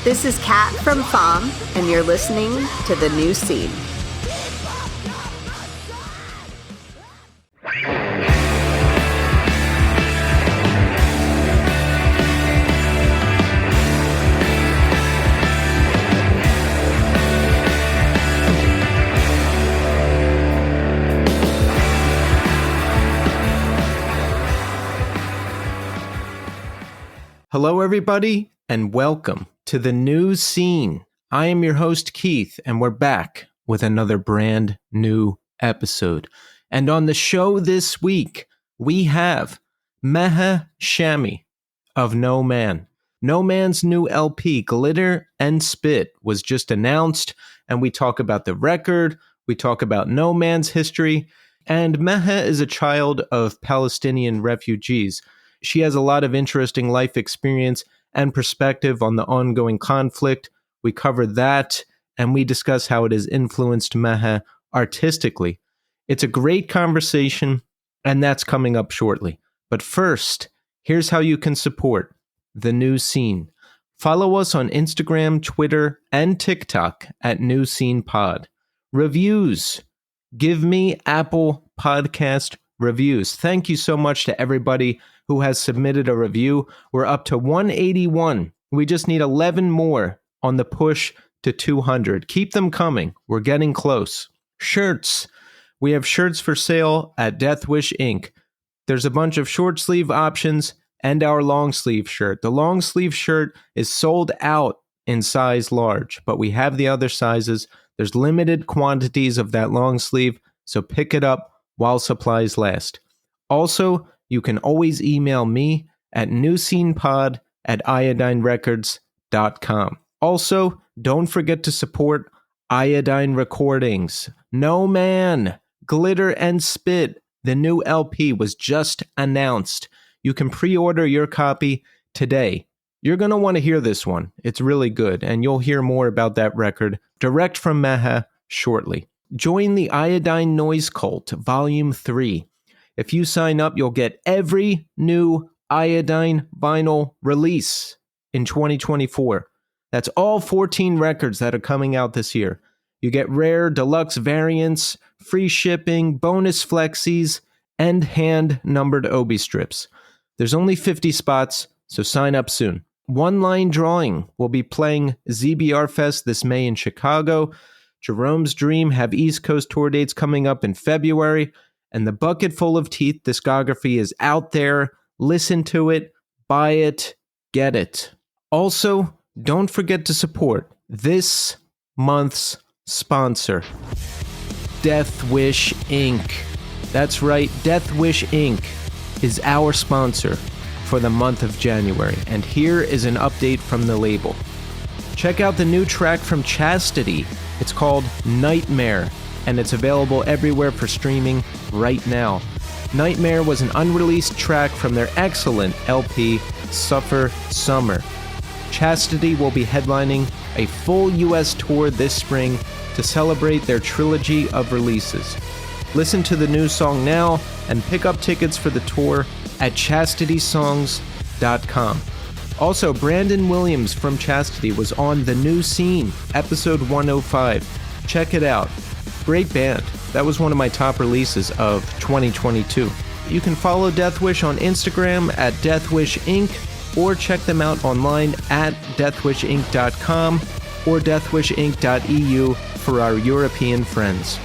This is Kat from FOM, and you're listening to The New Scene. Hello, everybody, and welcome to The New Scene. I am your host, Keith, and we're back with another brand new episode. And on the show this week, we have Maha Shami of No Man. No Man's new LP, Glitter and Spit, was just announced, and we talk about the record, we talk about No Man's history, and Maha is a child of Palestinian refugees. She has a lot of interesting life experience and perspective on the ongoing conflict. We cover that, and we discuss how it has influenced Maha artistically. It's a great conversation, and that's coming up shortly. But first, here's how you can support The New Scene. Follow us on Instagram, Twitter, and TikTok at New Scene Pod. Reviews. Give me Apple Podcast reviews. Thank you so much to everybody who has submitted a review. We're up to 181. We just need 11 more on the push to 200. Keep them coming. We're getting close. Shirts. We have shirts for sale at Death Wish Inc. There's a bunch of short sleeve options and our long sleeve shirt. The long sleeve shirt is sold out in size large, but we have the other sizes. There's limited quantities of that long sleeve, so pick it up while supplies last. Also, you can always email me at newscenepod@iodinerecords.com. Also, don't forget to support Iodine Recordings. No Man, Glitter and Spit, the new LP was just announced. You can pre-order your copy today. You're going to want to hear this one. It's really good, and you'll hear more about that record direct from Maha shortly. Join the Iodine Noise Cult, Volume 3. If you sign up, you'll get every new Iodine vinyl release in 2024. That's all 14 records that are coming out this year. You get rare deluxe variants, free shipping, bonus flexies, and hand-numbered Obi strips. There's only 50 spots, so sign up soon. One Line Drawing will be playing ZBR Fest this May in Chicago. Jerome's Dream have East Coast tour dates coming up in February. And the Bucket Full of Teeth discography is out there. Listen to it, buy it, get it. Also, don't forget to support this month's sponsor, Death Wish Inc. That's right, Death Wish Inc. is our sponsor for the month of January. And here is an update from the label. Check out the new track from Chastity. It's called Nightmare, and it's available everywhere for streaming right now. Nightmare was an unreleased track from their excellent LP, Suffer Summer. Chastity will be headlining a full US tour this spring to celebrate their trilogy of releases. Listen to the new song now and pick up tickets for the tour at chastitysongs.com. Also, Brandon Williams from Chastity was on The New Scene, episode 105. Check it out. Great band. That was one of my top releases of 2022. You can follow Death Wish on Instagram at Death Wish Inc. or check them out online at deathwishinc.com or deathwishinc.eu for our European friends.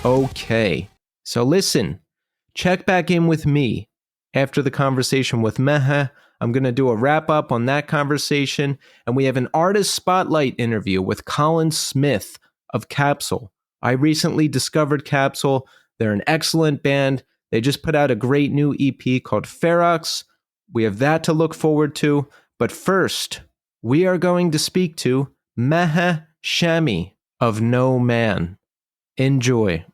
Okay, so listen, check back in with me after the conversation with Maha. I'm going to do a wrap up on that conversation, and we have an artist spotlight interview with Colin Smith of Capsule. I recently discovered Capsule. They're an excellent band. They just put out a great new EP called Ferox. We have that to look forward to. But first, we are going to speak to Maha Shami of No Man. Enjoy.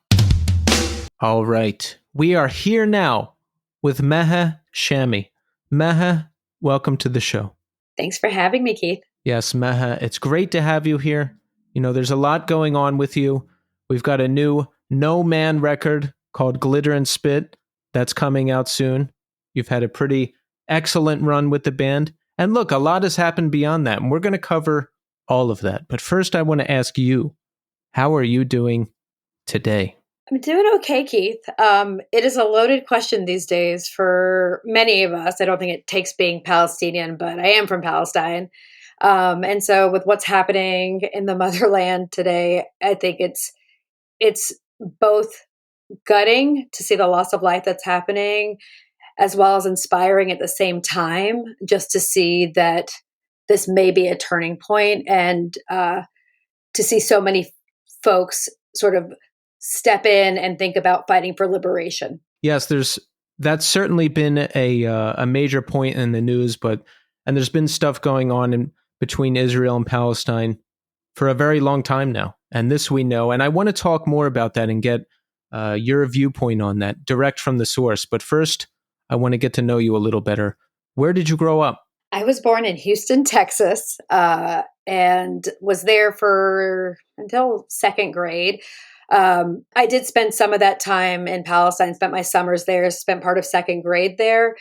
All right. We are here now with Maha Shami. Maha, welcome to the show. Thanks for having me, Keith. Yes, Maha, it's great to have you here. You know, there's a lot going on with you. We've got a new No Man record called Glitter and Spit that's coming out soon. You've had a pretty excellent run with the band. And look, a lot has happened beyond that, and we're going to cover all of that. But first, I want to ask you, how are you doing today? I'm doing okay, Keith. It is a loaded question these days for many of us. I don't think it takes being Palestinian, but I am from Palestine. And so with what's happening in the motherland today, I think it's both gutting to see the loss of life that's happening, as well as inspiring at the same time, just to see that this may be a turning point and to see so many folks sort of step in and think about fighting for liberation. Yes, that's certainly been a major point in the news, and there's been stuff going on in between Israel and Palestine for a very long time now, and this we know. And I want to talk more about that and get your viewpoint on that, direct from the source. But first, I want to get to know you a little better. Where did you grow up? I was born in Houston, Texas, and was there for until second grade. I did spend some of that time in Palestine, spent my summers there, spent part of second grade there,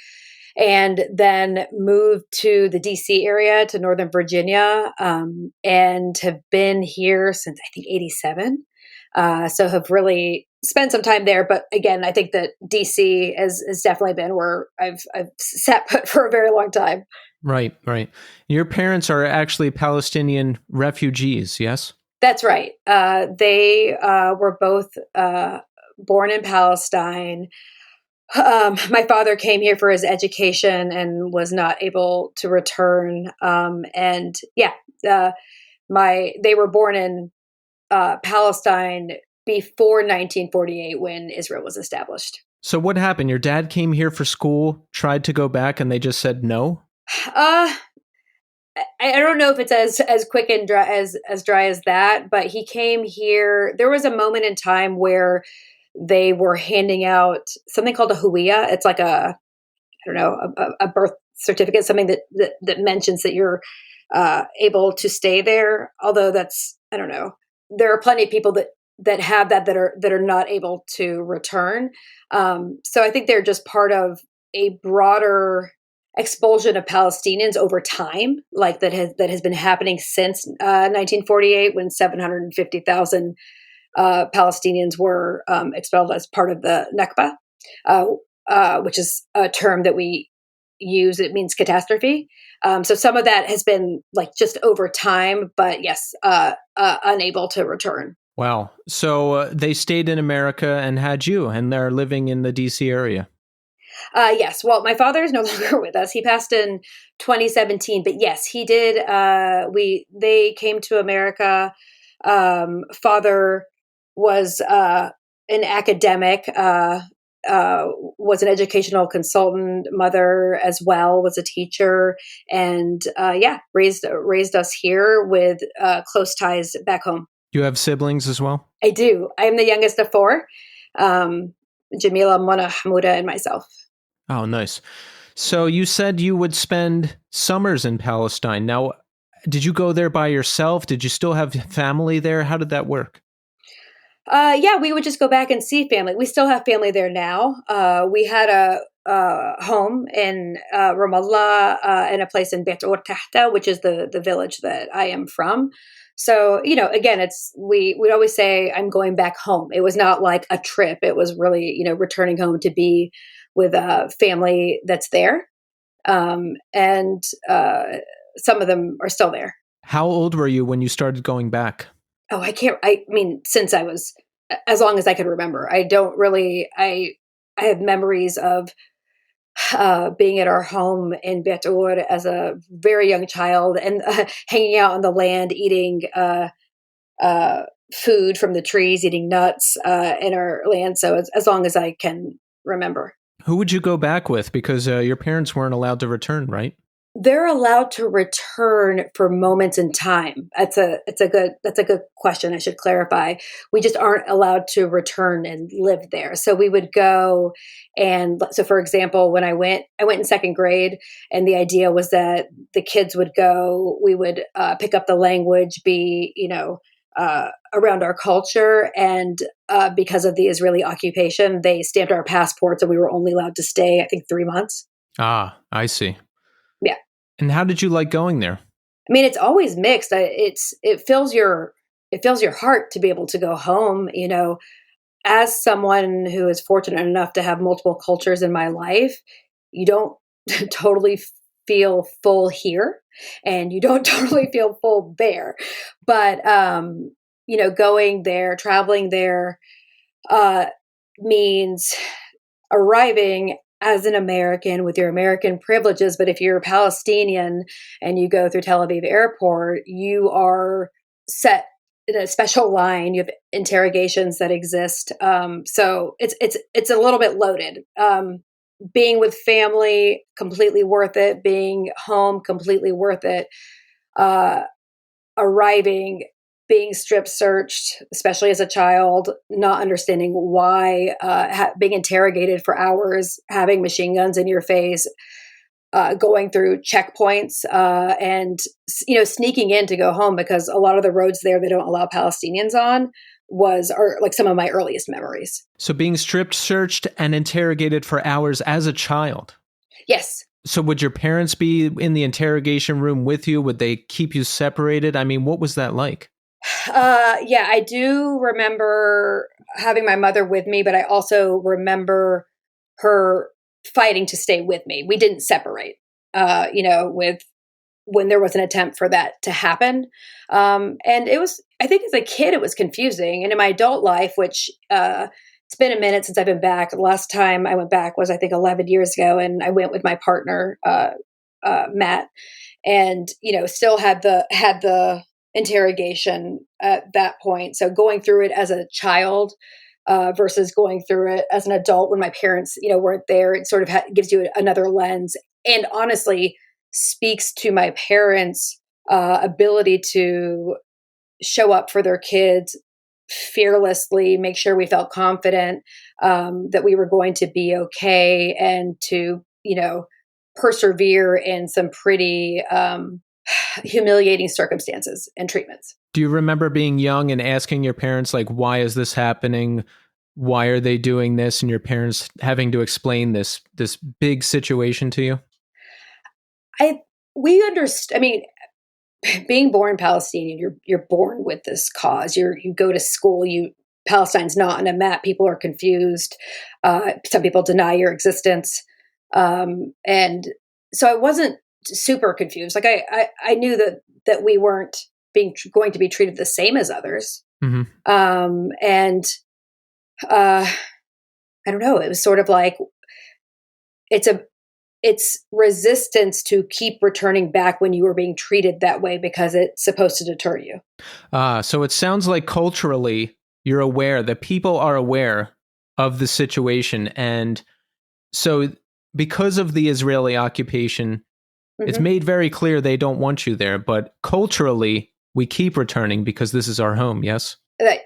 and then moved to the DC area, to Northern Virginia, and have been here since I think 87. So have really spent some time there. But again, I think that DC has definitely been where I've sat put for a very long time. Right, right. Your parents are actually Palestinian refugees, yes? That's right. They were both born in Palestine. My father came here for his education and was not able to return. They were born in Palestine before 1948 when Israel was established. So what happened? Your dad came here for school, tried to go back, and they just said no? I don't know if it's as quick and dry as that, but he came here. There was a moment in time where they were handing out something called a huwiyah. It's like a birth certificate, something that mentions that you're able to stay there. Although I don't know. There are plenty of people that have that are not able to return. So I think they're just part of a broader expulsion of Palestinians over time, like that has been happening since 1948, when 750,000 Palestinians were expelled as part of the Nakba, which is a term that we use. It means catastrophe. So some of that has been like just over time, but yes, unable to return. Wow. So they stayed in America and had you, and they're living in the DC area. Yes. Well, my father is no longer with us. He passed in 2017, but yes, he did. They came to America. Father was an academic, was an educational consultant. Mother as well was a teacher, and raised us here with close ties back home. You have siblings as well? I do. I am the youngest of four. Jamila, Mona, Hamuda, and myself. Oh, nice. So you said you would spend summers in Palestine. Now, did you go there by yourself? Did you still have family there? How did that work? We would just go back and see family. We still have family there now. We had a home in Ramallah and a place in Beit Tahta, which is the village that I am from. So, again, we'd always say, I'm going back home. It was not like a trip. It was really, returning home to be with a family that's there. And some of them are still there. How old were you when you started going back? Oh, since I was, as long as I can remember. I have memories of being at our home in Betur as a very young child and hanging out on the land, eating food from the trees, eating nuts in our land. So as long as I can remember. Who would you go back with? Because your parents weren't allowed to return, right? They're allowed to return for moments in time. That's a good question. I should clarify. We just aren't allowed to return and live there. So we would go, and so for example, when I went in second grade, and the idea was that the kids would go. We would pick up the language, be around our culture, and because of the Israeli occupation, they stamped our passports, and we were only allowed to stay, I think, 3 months. Ah, I see. Yeah. And how did you like going there? I mean, it's always mixed. It fills your heart to be able to go home. As someone who is fortunate enough to have multiple cultures in my life, you don't totally feel full here, and you don't totally feel full there. But going there, traveling there, uh, means arriving as an American with your American privileges. But if you're a Palestinian and you go through Tel Aviv airport, you are set in a special line. You have interrogations that exist. So it's a little bit loaded. Being with family, completely worth it. Being home, completely worth it. Arriving, being strip searched, especially as a child, not understanding why, being interrogated for hours, having machine guns in your face, going through checkpoints, and sneaking in to go home because a lot of the roads there they don't allow Palestinians on are like some of my earliest memories. So being strip searched and interrogated for hours as a child. Yes. So would your parents be in the interrogation room with you? Would they keep you separated? I mean, what was that like? Yeah, I do remember having my mother with me, but I also remember her fighting to stay with me. We didn't separate, with when there was an attempt for that to happen. And it was, I think as a kid, it was confusing. And in my adult life, which, it's been a minute since I've been back. The last time I went back was, I think, 11 years ago. And I went with my partner, Matt, and, still had the interrogation at that point. So going through it as a child, versus going through it as an adult when my parents, weren't there, it sort of gives you another lens, and honestly speaks to my parents' ability to show up for their kids fearlessly, make sure we felt confident, that we were going to be okay, and to, persevere in some pretty humiliating circumstances and treatments. Do you remember being young and asking your parents, like, why is this happening? Why are they doing this? And your parents having to explain this big situation to you? We understand. I mean, being born Palestinian, you're born with this cause. You go to school. Palestine's not on a map. People are confused. Some people deny your existence, and so I wasn't super confused. Like I knew that we weren't going to be treated the same as others. Mm-hmm. And I don't know. It was sort of like it's resistance to keep returning back when you were being treated that way because it's supposed to deter you. So it sounds like culturally you're aware that people are aware of the situation. And so because of the Israeli occupation, mm-hmm. It's made very clear they don't want you there. But culturally, we keep returning because this is our home, yes?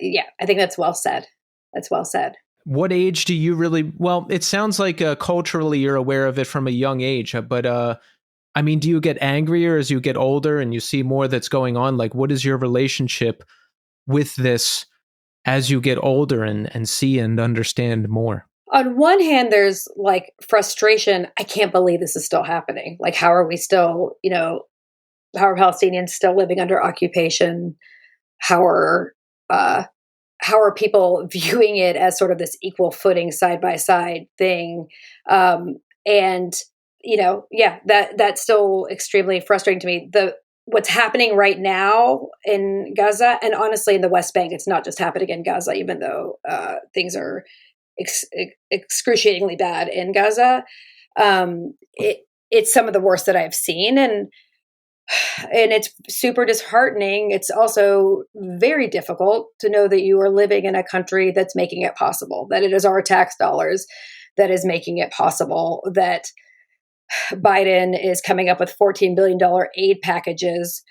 Yeah, I think that's well said. That's well said. What age do you really... Well, it sounds like culturally you're aware of it from a young age. But, I mean, do you get angrier as you get older and you see more that's going on? Like, what is your relationship with this as you get older and see and understand more? On one hand, there's like frustration. I can't believe this is still happening. Like, how are we still, how are Palestinians still living under occupation? How are people viewing it as sort of this equal footing, side by side thing? And that's still extremely frustrating to me. What's happening right now in Gaza, and honestly in the West Bank, it's not just happening in Gaza, even though things are excruciatingly bad in Gaza. It's some of the worst that I've seen, and it's super disheartening. It's also very difficult to know that you are living in a country that's making it possible, that it is our tax dollars that is making it possible, that Biden is coming up with $14 billion aid packages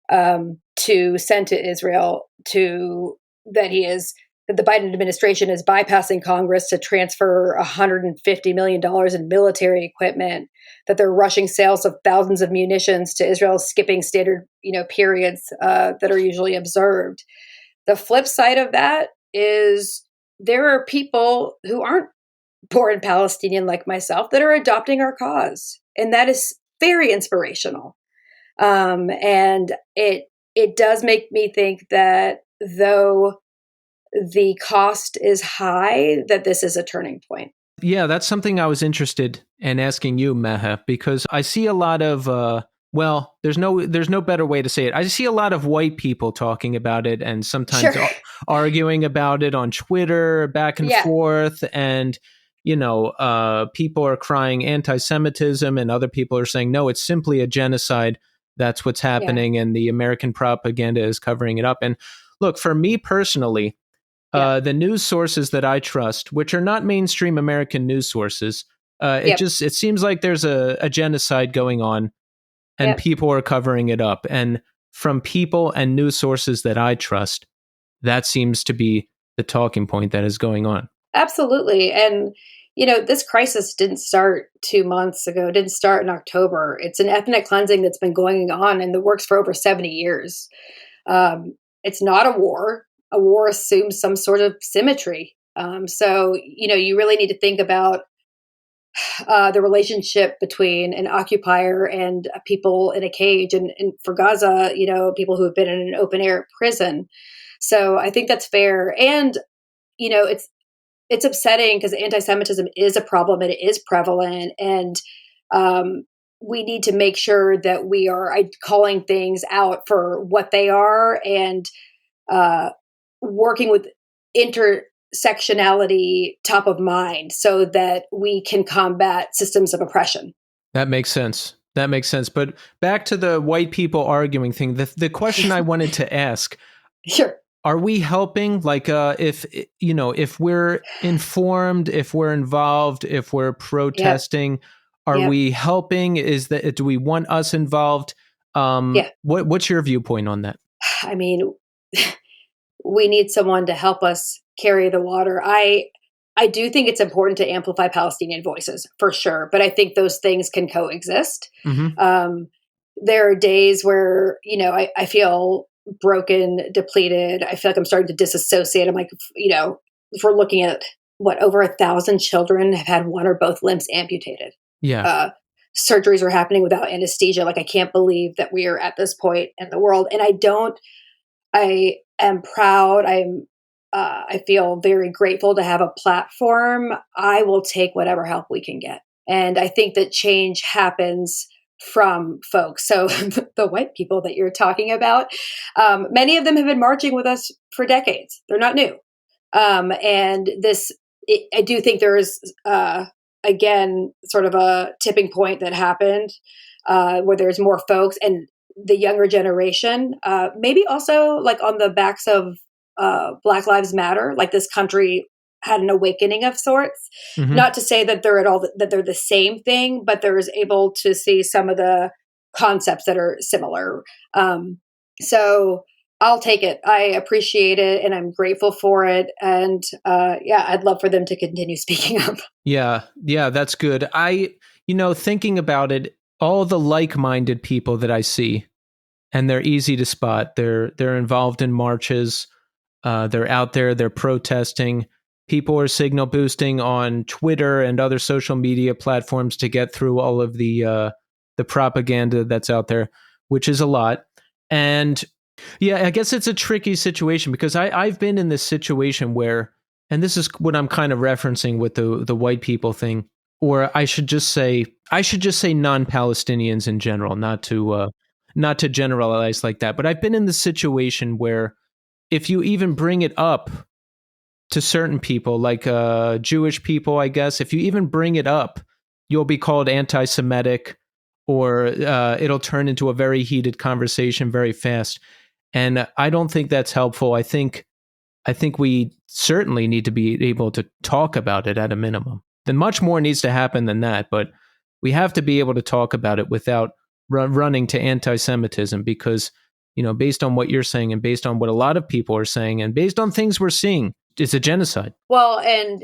to send to Israel, that the Biden administration is bypassing Congress to transfer $150 million in military equipment, that they're rushing sales of thousands of munitions to Israel, skipping standard, periods that are usually observed. The flip side of that is there are people who aren't born Palestinian like myself that are adopting our cause. And that is very inspirational. And it does make me think that though the cost is high, that this is a turning point. Yeah, that's something I was interested in asking you, Meha, because I see a lot of well, there's no better way to say it. I see a lot of white people talking about it and sometimes Sure. arguing about it on Twitter back and Yeah. forth, and people are crying anti-Semitism and other people are saying no, it's simply a genocide. That's what's Yeah. happening, and the American propaganda is covering it up. And look, for me personally, Yeah. the news sources that I trust, which are not mainstream American news sources, Yep. it seems like there's a genocide going on, and Yep. people are covering it up. And from people and news sources that I trust, that seems to be the talking point that is going on. Absolutely. And, this crisis didn't start 2 months ago, didn't start in October. It's an ethnic cleansing that's been going on in the works for over 70 years. It's not a war. A war assumes some sort of symmetry. So, you really need to think about the relationship between an occupier and people in a cage. And for Gaza, people who have been in an open air prison. So I think that's fair. And, it's upsetting because anti-Semitism is a problem and it is prevalent. And we need to make sure that we are calling things out for what they are and uh, working with intersectionality top of mind so that we can combat systems of oppression. That makes sense. That makes sense. But back to the white people arguing thing, the question I wanted to ask, Sure. are we helping? Like, if we're informed, if we're involved, if we're Yep. protesting, are Yep. we helping? Do we want us involved? Yeah. What's your viewpoint on that? I mean, we need someone to help us carry the water. I do think it's important to amplify Palestinian voices for sure, but I think those things can coexist. Mm-hmm. There are days where I feel broken, depleted. I feel like I'm starting to disassociate. I'm like, if we're looking at what over 1,000 children have had one or both limbs amputated. Yeah. Uh, Surgeries are happening without anesthesia. Like I can't believe that we are at this point in the world, and I am proud. I feel very grateful to have a platform. I will take whatever help we can get. And I think that change happens from folks. So the white people that you're talking about, many of them have been marching with us for decades. They're not new. And I do think there is, again, sort of a tipping point that happened where there's more folks and the younger generation, maybe also like on the backs of Black Lives Matter, like this country had an awakening of sorts. Mm-hmm. Not to say that that they're the same thing, but they're able to see some of the concepts that are similar. So I'll take it. I appreciate it, and I'm grateful for it. And I'd love for them to continue speaking up. Yeah, that's good. Thinking about it, all the like-minded people that I see, and they're easy to spot. They're involved in marches. They're out there. They're protesting. People are signal boosting on Twitter and other social media platforms to get through all of the propaganda that's out there, which is a lot. And yeah, I guess it's a tricky situation because I've been in this situation where, and this is what I'm kind of referencing with the white people thing, or I should just say non-Palestinians in general, not to generalize like that. But I've been in the situation where if you even bring it up to certain people, like Jewish people, I guess, if you even bring it up, you'll be called anti-Semitic, or it'll turn into a very heated conversation very fast. And I don't think that's helpful. I think we certainly need to be able to talk about it at a minimum. Then much more needs to happen than that, but we have to be able to talk about it without running to anti-Semitism, because based on what you're saying and based on what a lot of people are saying and based on things we're seeing, it's a genocide. Well, and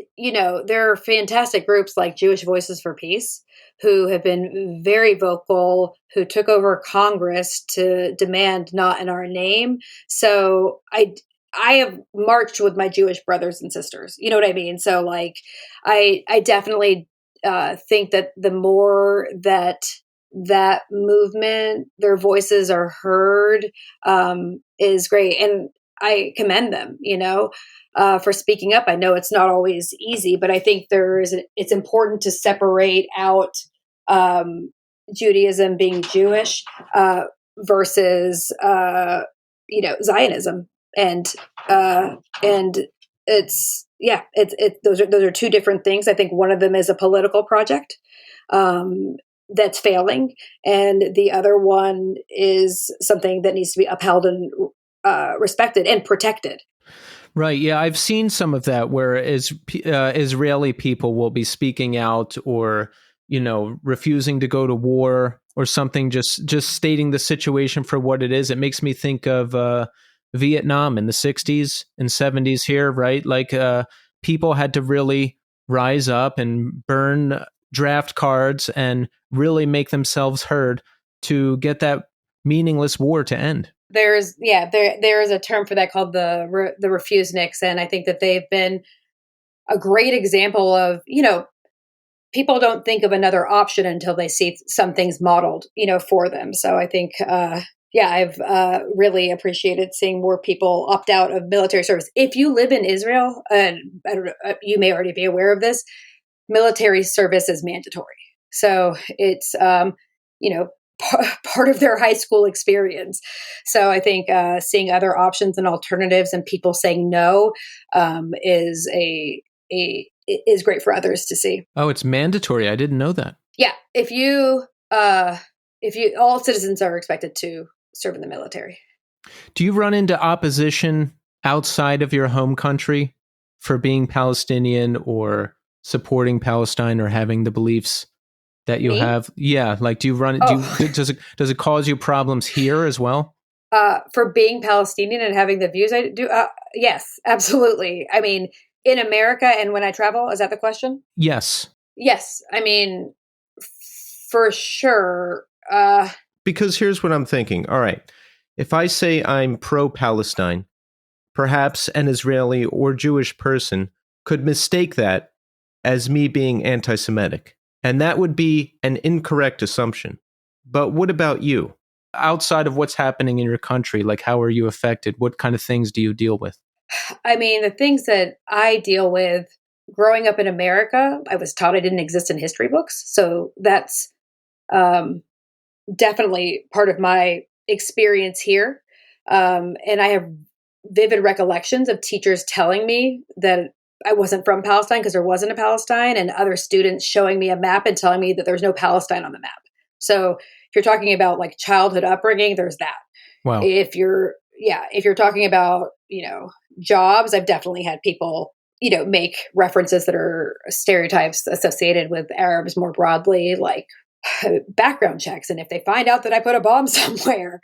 there are fantastic groups like Jewish Voices for Peace who have been very vocal, who took over Congress to demand not in our name. So I have marched with my Jewish brothers and sisters. You know what I mean? So like I definitely think that the more that that movement, their voices are heard, is great. And I commend them, for speaking up. I know it's not always easy, but I think it's important to separate out Judaism being Jewish versus, Zionism. And those are two different things. I think one of them is a political project that's failing, and the other one is something that needs to be upheld and respected and protected. Right. Yeah, I've seen some of that where Israeli people will be speaking out or, refusing to go to war or something, just stating the situation for what it is. It makes me think of Vietnam in the 60s and 70s here, right? Like people had to really rise up and burn draft cards and really make themselves heard to get that meaningless war to end. There is a term for that called the refuseniks, and I think that they've been a great example of, people don't think of another option until they see some things modeled, for them. So I think, I've really appreciated seeing more people opt out of military service. If you live in Israel, and I don't know, you may already be aware of this, military service is mandatory. So it's, part of their high school experience. So I think seeing other options and alternatives and people saying no is is great for others to see. Oh, it's mandatory. I didn't know that. Yeah, if you all citizens are expected to serve in the military. Do you run into opposition outside of your home country for being Palestinian or supporting Palestine or having the beliefs that you have? Yeah, like do you run? Does it cause you problems here as well? For being Palestinian and having the views I do, yes, absolutely. I mean, in America and when I travel, is that the question? Yes. Yes, I mean, for sure. Because here's what I'm thinking. All right, if I say I'm pro-Palestine, perhaps an Israeli or Jewish person could mistake that as me being anti-Semitic. And that would be an incorrect assumption. But what about you? Outside of what's happening in your country, like how are you affected? What kind of things do you deal with? I mean, the things that I deal with growing up in America, I was taught I didn't exist in history books. So that's definitely part of my experience here. And I have vivid recollections of teachers telling me that I wasn't from Palestine because there wasn't a Palestine, and other students showing me a map and telling me that there's no Palestine on the map. So if you're talking about like childhood upbringing, there's that. Wow. If you're talking about, jobs, I've definitely had people, make references that are stereotypes associated with Arabs more broadly, like background checks. And if they find out that I put a bomb somewhere,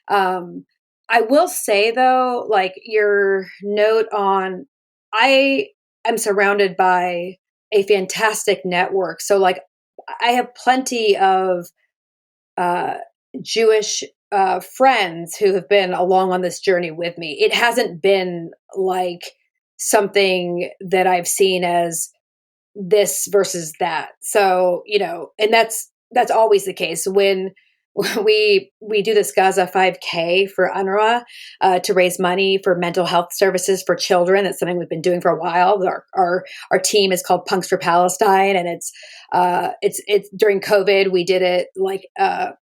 I will say though, like your note on, I am surrounded by a fantastic network. So like I have plenty of Jewish friends who have been along on this journey with me. It hasn't been like something that I've seen as this versus that. So, and that's always the case when we do this Gaza 5K for UNRWA to raise money for mental health services for children. That's something we've been doing for a while. Our team is called Punks for Palestine, and it's during COVID we did it like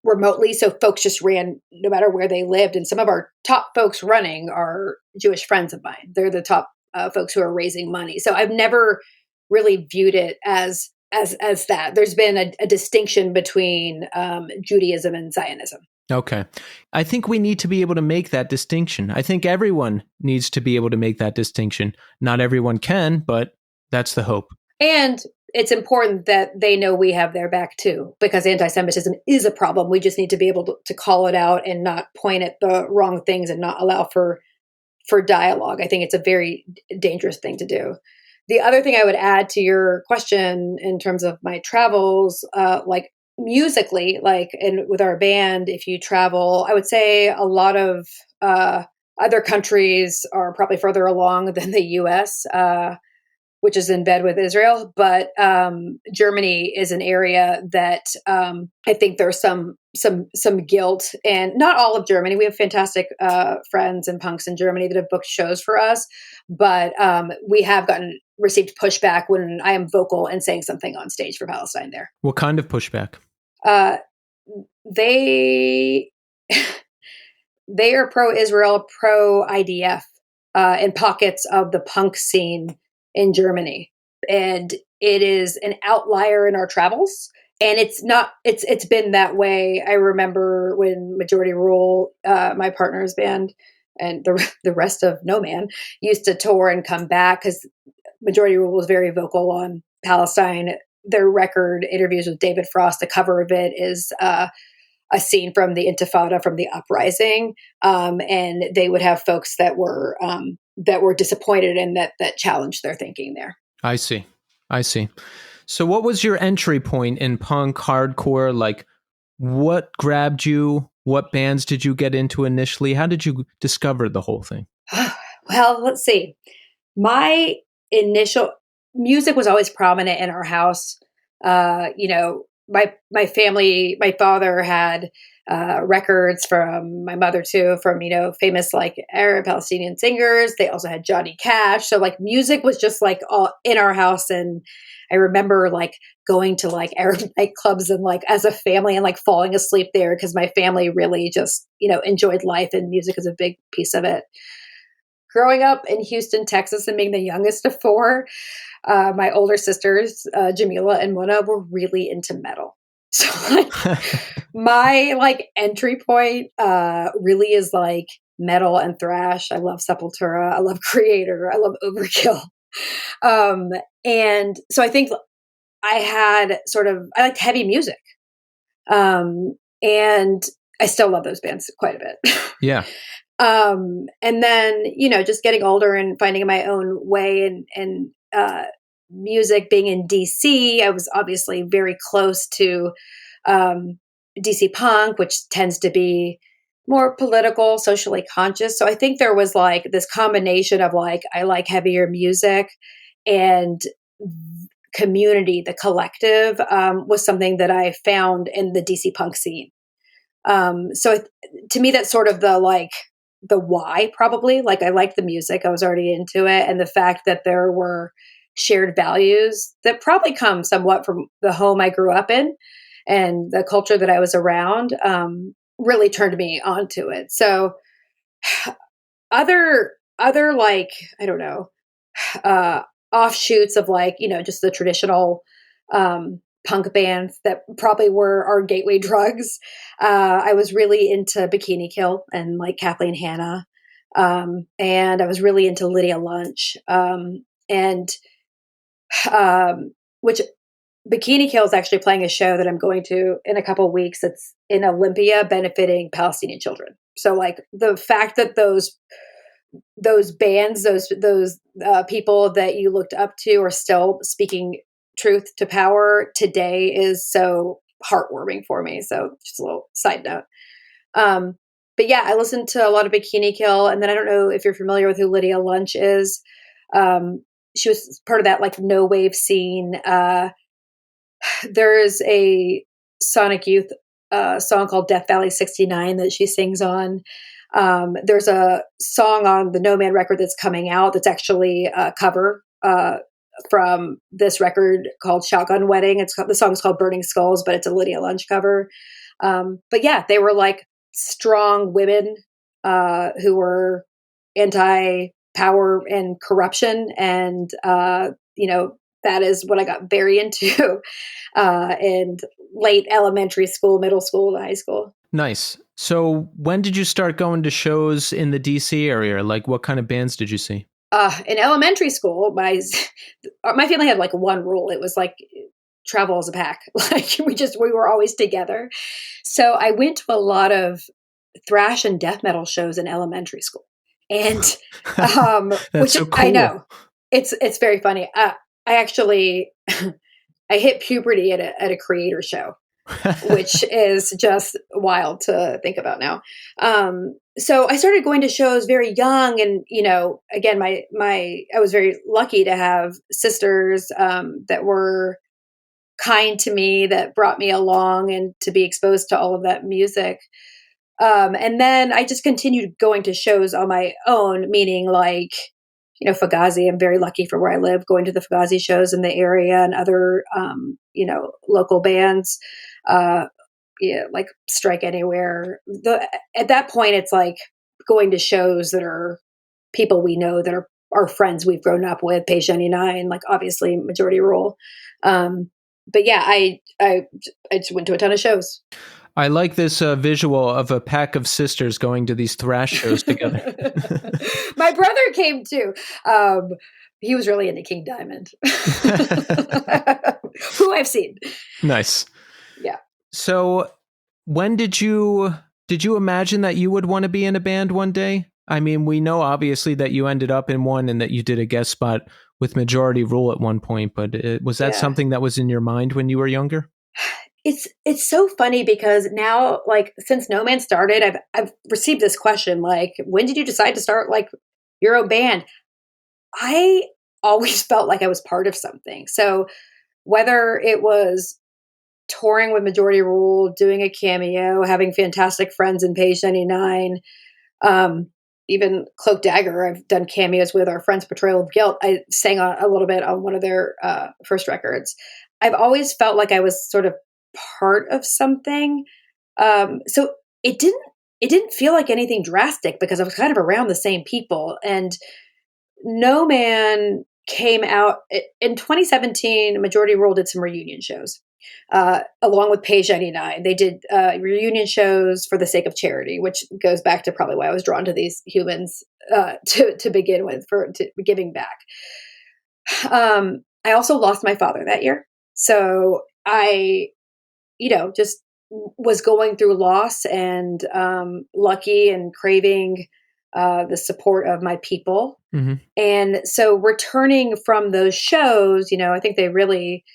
remotely, so folks just ran no matter where they lived. And some of our top folks running are Jewish friends of mine. They're the top folks who are raising money. So I've never really viewed it as that. There's been a distinction between Judaism and Zionism. Okay. I think we need to be able to make that distinction. I think everyone needs to be able to make that distinction. Not everyone can, but that's the hope. And it's important that they know we have their back too, because anti-Semitism is a problem. We just need to be able to call it out and not point at the wrong things and not allow for dialogue. I think it's a very dangerous thing to do. The other thing I would add to your question in terms of my travels, like musically, like and with our band, if you travel, I would say a lot of other countries are probably further along than the U.S. which is in bed with Israel. But Germany is an area that I think there's some guilt, and not all of Germany. We have fantastic friends and punks in Germany that have booked shows for us, but we have received pushback when I am vocal and saying something on stage for Palestine there. What kind of pushback? They they are pro-Israel, pro-IDF in pockets of the punk scene in Germany. And it is an outlier in our travels. And it's been that way. I remember when Majority Rule, my partner's band, and the rest of No Man used to tour and come back, because Majority Rule was very vocal on Palestine. Their record, Interviews with David Frost, the cover of it is a scene from the Intifada, from the uprising, and they would have folks that were disappointed and that challenged their thinking there. I see. So what was your entry point in punk hardcore? Like, what grabbed you? What bands did you get into initially? How did you discover the whole thing? Well, let's see. My initial music was always prominent in our house. My family, my father had records from my mother too, from, famous like Arab Palestinian singers. They also had Johnny Cash. So like music was just like all in our house. And I remember like going to like Arab nightclubs and like as a family and like falling asleep there, because my family really just, enjoyed life, and music is a big piece of it. Growing up in Houston, Texas, and being the youngest of four, my older sisters, Jamila and Mona, were really into metal. So like, my like entry point really is like metal and thrash. I love Sepultura. I love Creator. I love Overkill. And so I think I liked heavy music. And I still love those bands quite a bit. Yeah. And then, just getting older and finding my own way, and music, being in DC, I was obviously very close to DC punk, which tends to be more political, socially conscious. So I think there was like this combination of like, I like heavier music, and community, the collective, was something that I found in the DC punk scene. So to me, that's sort of the why, probably. Like, I liked the music, I was already into it, and the fact that there were shared values that probably come somewhat from the home I grew up in and the culture that I was around, really turned me onto it. So other like, I don't know, offshoots of like, just the traditional punk bands that probably were our gateway drugs. I was really into Bikini Kill and like Kathleen Hanna. And I was really into Lydia Lunch. Which Bikini Kill is actually playing a show that I'm going to in a couple of weeks. It's in Olympia, benefiting Palestinian children. So like the fact that those bands, those people that you looked up to are still speaking truth to power today is so heartwarming for me. So just a little side note. But yeah, I listened to a lot of Bikini Kill, and then I don't know if you're familiar with who Lydia Lunch is. She was part of that like no wave scene. There's a Sonic Youth song called Death Valley 69 that she sings on. There's a song on the No Man record that's coming out that's actually a cover from this record called Shotgun Wedding. The song's called Burning Skulls, but it's a Lydia Lunch cover. But yeah, they were like strong women who were anti-power and corruption, and that is what I got very into in late elementary school, middle school, and high school. Nice. So when did you start going to shows in the DC area? Like, what kind of bands did you see? In elementary school, my family had like one rule. It was like travel as a pack. Like we were always together. So I went to a lot of thrash and death metal shows in elementary school, and which so cool. I know it's very funny. I actually I hit puberty at a Creator show. which is just wild to think about now. So I started going to shows very young, and again, I was very lucky to have sisters that were kind to me, that brought me along, and to be exposed to all of that music. And then I just continued going to shows on my own, meaning like, Fugazi. I'm very lucky for where I live, going to the Fugazi shows in the area, and other, local bands, like Strike Anywhere. At that point, it's like going to shows that are people we know, that are our friends we've grown up with, Page 99, like obviously Majority Rule. But yeah, I just went to a ton of shows. I like this visual of a pack of sisters going to these thrash shows together. My brother came too. He was really into King Diamond, who I've seen. Nice. Yeah. So when did you imagine that you would want to be in a band one day? I mean, we know obviously that you ended up in one and that you did a guest spot with Majority Rule at one point, but was that something that was in your mind when you were younger? It's so funny because now, like, since No Man started, I've received this question, like, when did you decide to start like your own band? I always felt like I was part of something. So whether it was touring with Majority Rule, doing a cameo, having fantastic friends in Page 99, even Cloak Dagger, I've done cameos with our friends, Portrayal of Guilt. I sang a little bit on one of their first records. I've always felt like I was sort of part of something. So it didn't feel like anything drastic because I was kind of around the same people. And No Man came out in 2017. Majority Rule did some reunion shows along with Page 99. They did reunion shows for the sake of charity, which goes back to probably why I was drawn to these humans to begin with, to giving back. I also lost my father that year. So I just was going through loss, and lucky and craving the support of my people. Mm-hmm. And so returning from those shows, I think they really,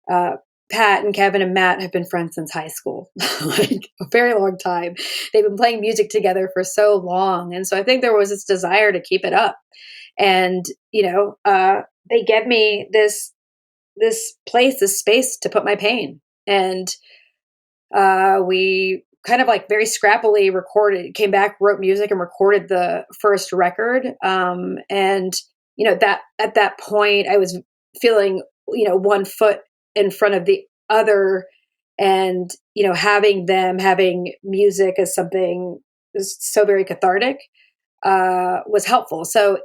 Pat and Kevin and Matt have been friends since high school, like a very long time. They've been playing music together for so long. And so I think there was this desire to keep it up. And, they gave me this place, this space to put my pain. And we kind of like very scrappily came back, wrote music, and recorded the first record. And, that at that point I was feeling, one foot in front of the other, and, having music as something is so very cathartic, was helpful. So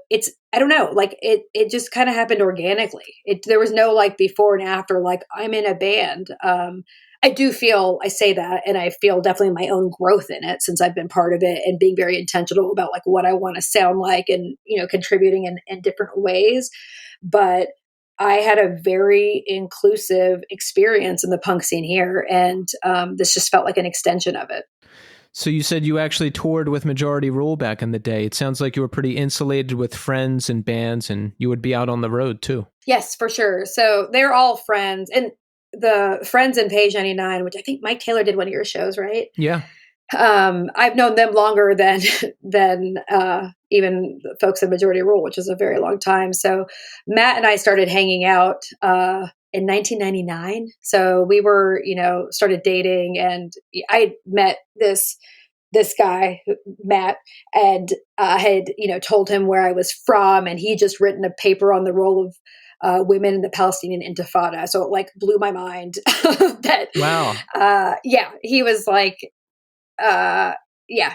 I don't know, like it just kind of happened organically. There was no like before and after, like I'm in a band. I say that, and I feel definitely my own growth in it since I've been part of it, and being very intentional about like what I want to sound like, and, contributing in different ways. But I had a very inclusive experience in the punk scene here. And this just felt like an extension of it. So you said you actually toured with Majority Rule back in the day. It sounds like you were pretty insulated with friends and bands, and you would be out on the road too. Yes, for sure. So they're all friends, and the friends in Page 99, which I think Mike Taylor did one of your shows, right? Yeah. I've known them longer than even the folks in Majority Rule, which is a very long time. So Matt and I started hanging out in 1999. So we were, started dating, and I met this guy, Matt, and I had, told him where I was from, and he just written a paper on the role of women in the Palestinian Intifada. So it like blew my mind that, wow. He was like,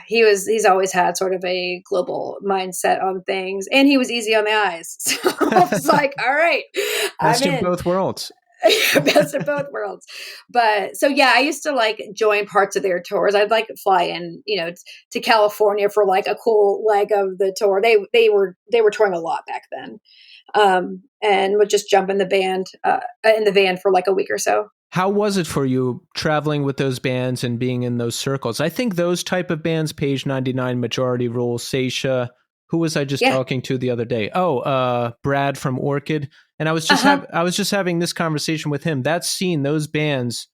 he's always had sort of a global mindset on things, and he was easy on the eyes. So I was like, all right, best of both worlds. Best of both worlds. But so, yeah, I used to like join parts of their tours. I'd like fly in, to California for like a cool leg of the tour. They were touring a lot back then. And would just jump in the van for like a week or so. How was it for you traveling with those bands and being in those circles? I think those type of bands, Page 99, Majority Rule, Seisha, who was I just talking to the other day? Oh, Brad from Orchid. And I was just I was just having this conversation with him. That scene, those bands,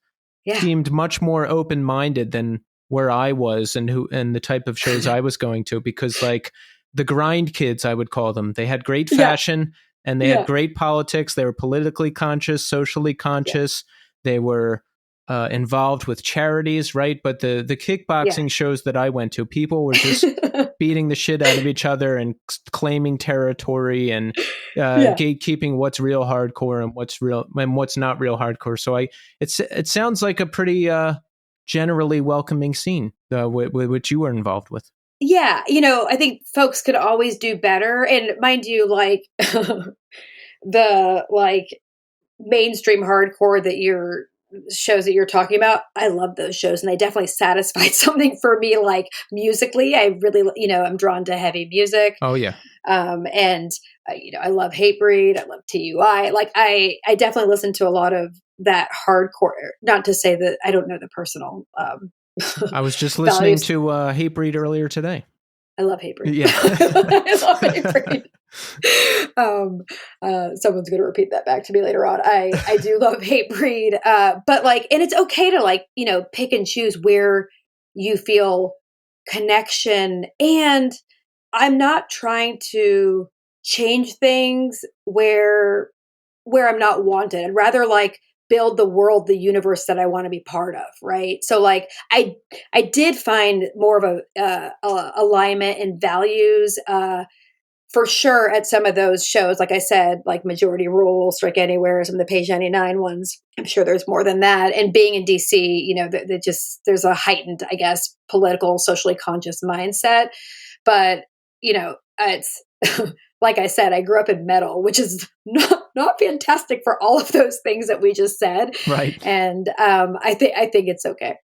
Yeah. seemed much more open-minded than where I was and the type of shows I was going to, because like the grind kids, I would call them, they had great fashion and they had great politics. They were politically conscious, socially conscious. They were involved with charities, right? But the kickboxing shows that I went to, people were just beating the shit out of each other and claiming territory and gatekeeping what's real hardcore and what's not real hardcore. So it sounds like a pretty generally welcoming scene, which you were involved with. Yeah, I think folks could always do better. And mind you, like the like mainstream hardcore shows that you're talking about, I love those shows and they definitely satisfied something for me. Like musically, I really, I'm drawn to heavy music. Oh yeah. And I love Hatebreed. I love TUI. Like I definitely listen to a lot of that hardcore, not to say that I don't know the personal, I was just listening to Hatebreed earlier today. I love Hatebreed. Yeah. I love Hatebreed. Someone's going to repeat that back to me later on. I do love Hatebreed. But like, and it's okay to like, pick and choose where you feel connection. And I'm not trying to change things where I'm not wanted. I'd rather like build the world, the universe that I want to be part of. Right. So like, I did find more of a alignment in values, for sure at some of those shows, like I said, like Majority Rule, Strike Anywhere, some of the Page 99 ones. I'm sure there's more than that. And being in DC, there's a heightened, I guess, political, socially conscious mindset. But, it's like I said, I grew up in metal, which is not fantastic for all of those things that we just said. Right. And I think it's okay.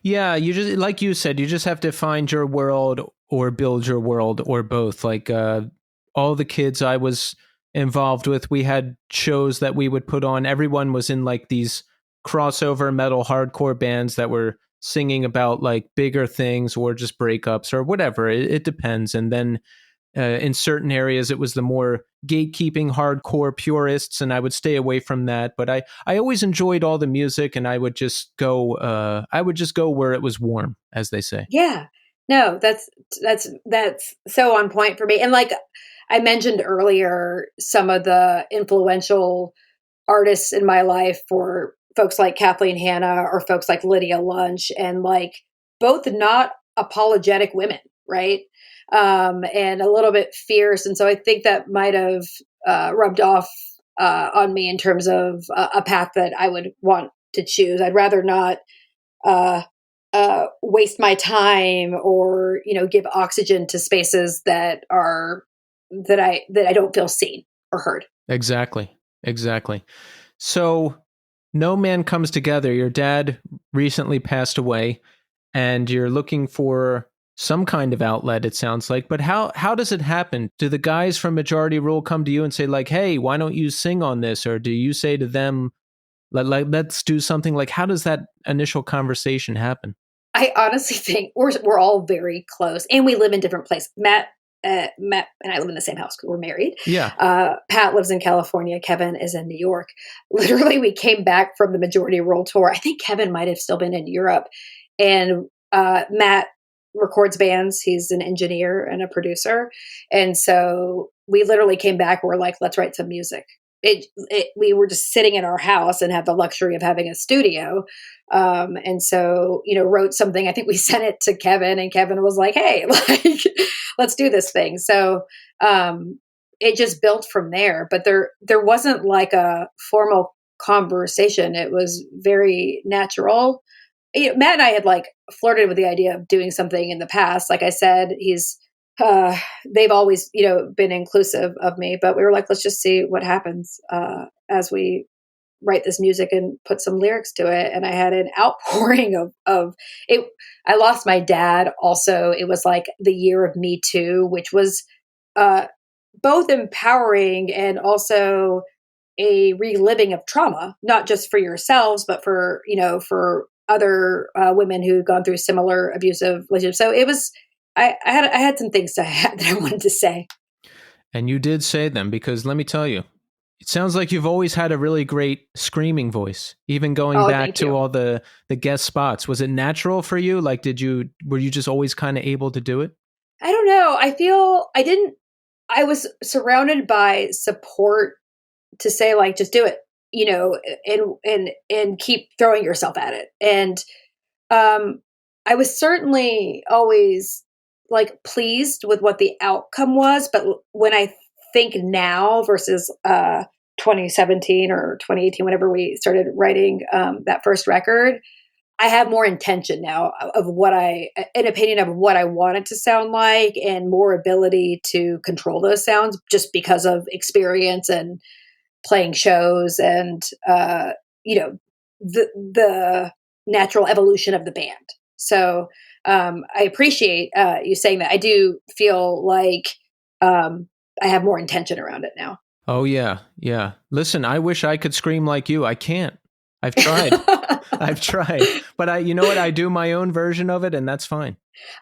Yeah, you just, like you said, you just have to find your world or build your world or both. Like all the kids I was involved with, we had shows that we would put on. Everyone was in like these crossover metal hardcore bands that were singing about like bigger things or just breakups or whatever. It depends. And then in certain areas, it was the more gatekeeping hardcore purists, and I would stay away from that. But I always enjoyed all the music, and I would just go where it was warm, as they say. Yeah, no, that's so on point for me. And like I mentioned earlier, some of the influential artists in my life for folks like Kathleen Hanna or folks like Lydia Lunch, and like both not apologetic women, right? And a little bit fierce. And so I think that might have rubbed off on me in terms of a path that I would want to choose. I'd rather not waste my time or, give oxygen to spaces that I don't feel seen or heard. Exactly. So No Man Comes Together. Your dad recently passed away and you're looking for some kind of outlet, it sounds like. But how does it happen? Do the guys from Majority Rule come to you and say like, hey, why don't you sing on this? Or do you say to them, let's do something? Like, how does that initial conversation happen? I honestly think we're all very close and we live in different places. Matt and I live in the same house because we're married. Yeah. Pat lives in California. Kevin is in New York. Literally, we came back from the Majority Rule tour. I think Kevin might have still been in Europe. And Matt records bands. He's an engineer and a producer. And so we literally came back. We're like, let's write some music. We were just sitting in our house and had the luxury of having a studio. And so, wrote something. I think we sent it to Kevin and Kevin was like, hey, like, let's do this thing. So, it just built from there, but there wasn't like a formal conversation. It was very natural. Matt and I had like flirted with the idea of doing something in the past. Like I said, they've always, been inclusive of me, but we were like, let's just see what happens, as we write this music and put some lyrics to it. And I had an outpouring of it. I lost my dad. Also, it was like the year of Me Too, which was, both empowering and also a reliving of trauma, not just for yourselves, but for other women who've gone through similar abusive relationships. So it was, I had some things that I wanted to say. And you did say them, because let me tell you, It sounds like you've always had a really great screaming voice, even going Oh, back thank to you. all the guest spots. Was it natural for you? Like, were you just always kind of able to do it? I don't know. I was surrounded by support to say like, just do it, and keep throwing yourself at it. And I was certainly always like pleased with what the outcome was. But when I think now versus 2017 or 2018, whenever we started writing that first record, I have more intention now of an opinion of what I want it to sound like, and more ability to control those sounds just because of experience and playing shows and, the natural evolution of the band. So I appreciate you saying that. I do feel like I have more intention around it now. Oh, yeah. Yeah. Listen, I wish I could scream like you. I can't. I've tried. I've tried. But you know what? I do my own version of it, and that's fine.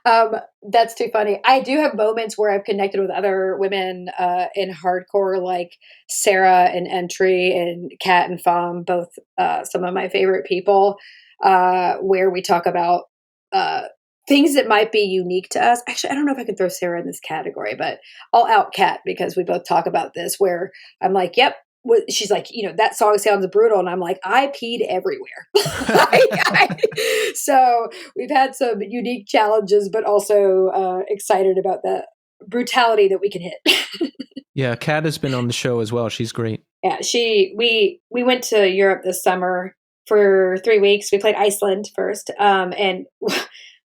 That's too funny. I do have moments where I've connected with other women in hardcore, like Sarah and Entry and Kat and Fam, both some of my favorite people, where we talk about things that might be unique to us. Actually, I don't know if I can throw Sarah in this category, but I'll out Kat because we both talk about this, where I'm like, yep. She's like, that song sounds brutal. And I'm like, I peed everywhere. So we've had some unique challenges, but also excited about the brutality that we can hit. Yeah, Kat has been on the show as well. She's great. Yeah, we went to Europe this summer for 3 weeks. We played Iceland first, and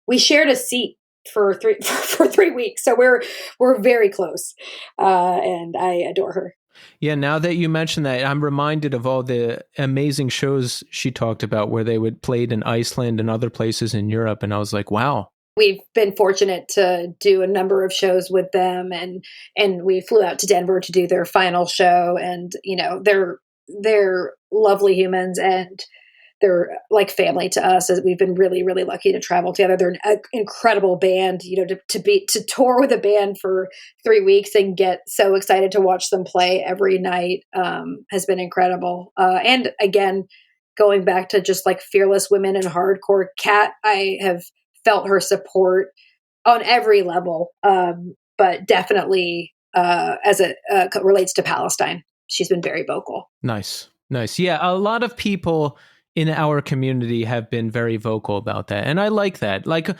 we shared a seat for 3 weeks. So we're very close, and I adore her. Yeah, now that you mention that, I'm reminded of all the amazing shows she talked about where they would played in Iceland and other places in Europe. And I was like, wow. We've been fortunate to do a number of shows with them, and we flew out to Denver to do their final show. And they're lovely humans, and they're like family to us. As we've been really, really lucky to travel together. They're an incredible band. To tour with a band for 3 weeks and get so excited to watch them play every night has been incredible. And again, going back to just like fearless women in hardcore, Kat, I have felt her support on every level, but definitely as it relates to Palestine, she's been very vocal. Nice. Yeah, a lot of people in our community have been very vocal about that. And I like that. Like,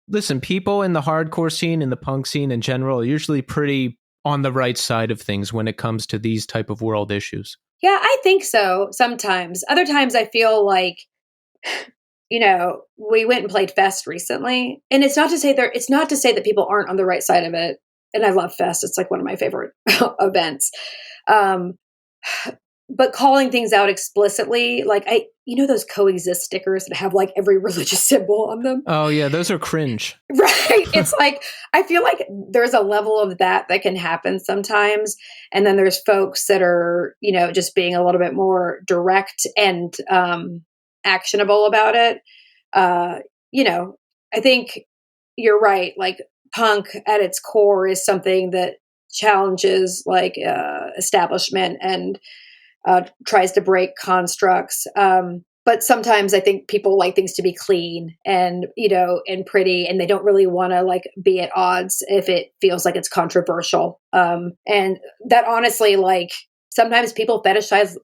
listen, people in the hardcore scene, in the punk scene in general, are usually pretty on the right side of things when it comes to these type of world issues. Yeah, I think so sometimes. Other times I feel like, we went and played Fest recently. And it's not to say that people aren't on the right side of it. And I love Fest. It's like one of my favorite events. But calling things out explicitly, like those coexist stickers that have like every religious symbol on them. Oh yeah, those are cringe. Right. It's like, I feel like there's a level of that can happen sometimes. And then there's folks that are, just being a little bit more direct and actionable about it. I think you're right. Like punk at its core is something that challenges like establishment and tries to break constructs. But sometimes I think people like things to be clean and, and pretty, and they don't really want to like be at odds if it feels like it's controversial. And that honestly, like sometimes people fetishize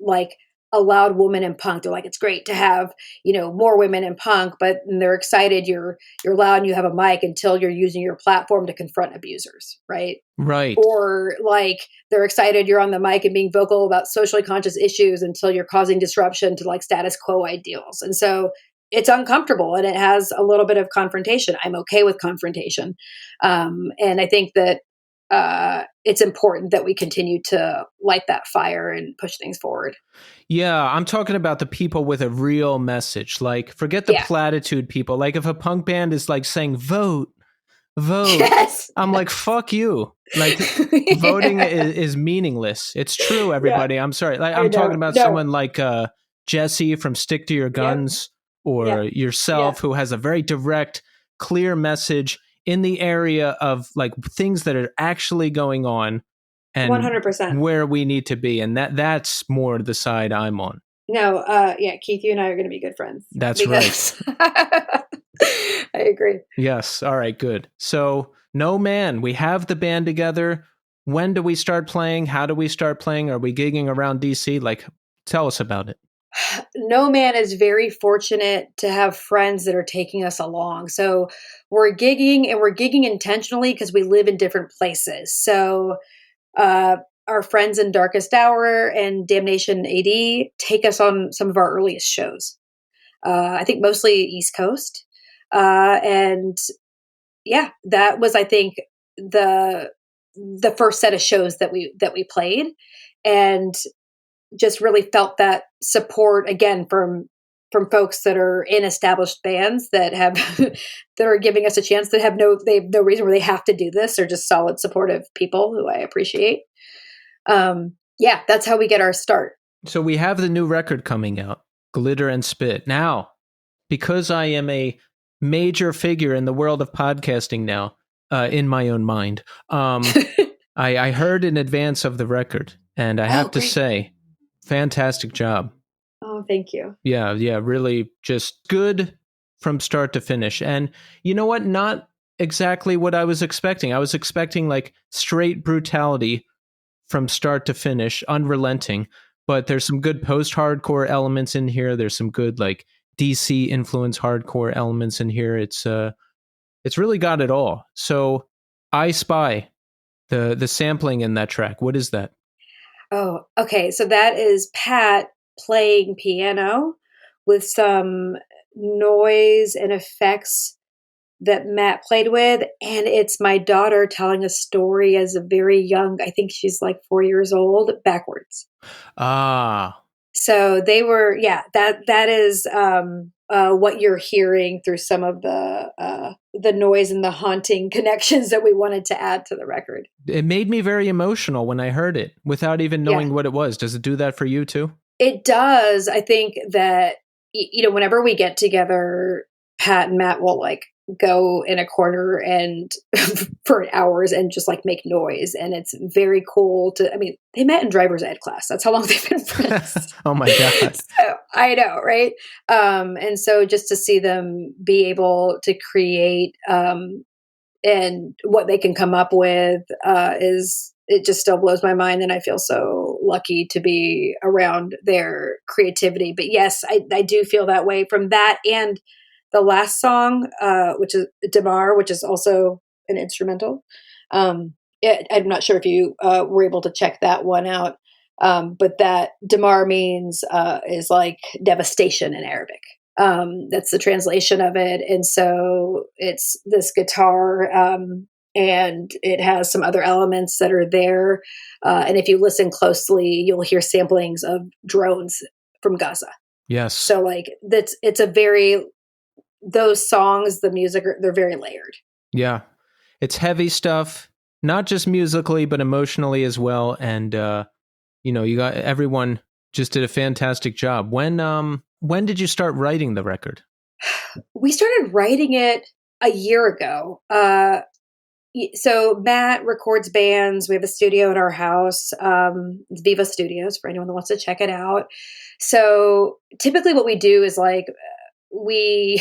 like a loud woman in punk. They're like, it's great to have, more women in punk, but they're excited you're loud and you have a mic until you're using your platform to confront abusers. Right. Right. Or like they're excited you're on the mic and being vocal about socially conscious issues until you're causing disruption to like status quo ideals. And so it's uncomfortable and it has a little bit of confrontation. I'm okay with confrontation. And I think that it's important that we continue to light that fire and push things forward. Yeah, I'm talking about the people with a real message. Like, forget the platitude people. Like, if a punk band is like saying, vote, yes. I'm like, fuck you. Like, voting is meaningless. It's true, everybody. Yeah. I'm sorry. Like, I'm talking about someone like Jesse from Stick to Your Guns or yourself who has a very direct, clear message in the area of like things that are actually going on. and 100%. where we need to be. And that's more the side I'm on. No, yeah, Keith, you and I are going to be good friends. That's right. I agree. Yes. All right, good. So, No Man, we have the band together. When do we start playing? How do we start playing? Are we gigging around DC? Like, tell us about it. No Man is very fortunate to have friends that are taking us along. So we're gigging, and we're gigging intentionally because we live in different places. So our friends in Darkest Hour and Damnation AD take us on some of our earliest shows. I think mostly East Coast. And yeah, that was, I think, the first set of shows that we played, and just really felt that support again from folks that are in established bands that have that are giving us a chance, that they have no reason where they have to do this. They're just solid, supportive people who I appreciate. Yeah, that's how we get our start. So we have the new record coming out, Glitter and Spit. Now, because I am a major figure in the world of podcasting now, in my own mind, I heard in advance of the record, and I have to say, fantastic job. Oh, thank you. Yeah, really just good from start to finish. And you know what? Not exactly what I was expecting. I was expecting like straight brutality from start to finish, unrelenting. But there's some good post-hardcore elements in here. There's some good like DC influence hardcore elements in here. It's really got it all. So I Spy, the sampling in that track. What is that? Oh, okay. So that is Pat playing piano with some noise and effects that Matt played with. And it's my daughter telling a story as a very young, I think she's like 4 years old, backwards. Ah. So they were, yeah, that is what you're hearing through some of the noise and the haunting connections that we wanted to add to the record. It made me very emotional when I heard it without even knowing what it was. Does it do that for you too? It does. I think that, whenever we get together, Pat and Matt will like go in a corner and for hours and just like make noise. And it's very cool they met in driver's ed class. That's how long they've been friends. Oh my God. So, I know, right? And so just to see them be able to create and what they can come up with it just still blows my mind. And I feel so lucky to be around their creativity. But yes, I do feel that way from that. And the last song, which is Damar, which is also an instrumental. I'm not sure if you were able to check that one out. But that Damar means is like devastation in Arabic. That's the translation of it. And so it's this guitar, and it has some other elements that are there. And if you listen closely, you'll hear samplings of drones from Gaza. Yes. So like those songs, the music, they're very layered. Yeah. It's heavy stuff, not just musically, but emotionally as well. And, you got everyone just did a fantastic job. When did you start writing the record? We started writing it a year ago. So Matt records bands. We have a studio in our house. It's Viva Studios for anyone that wants to check it out. So typically what we do is like we'll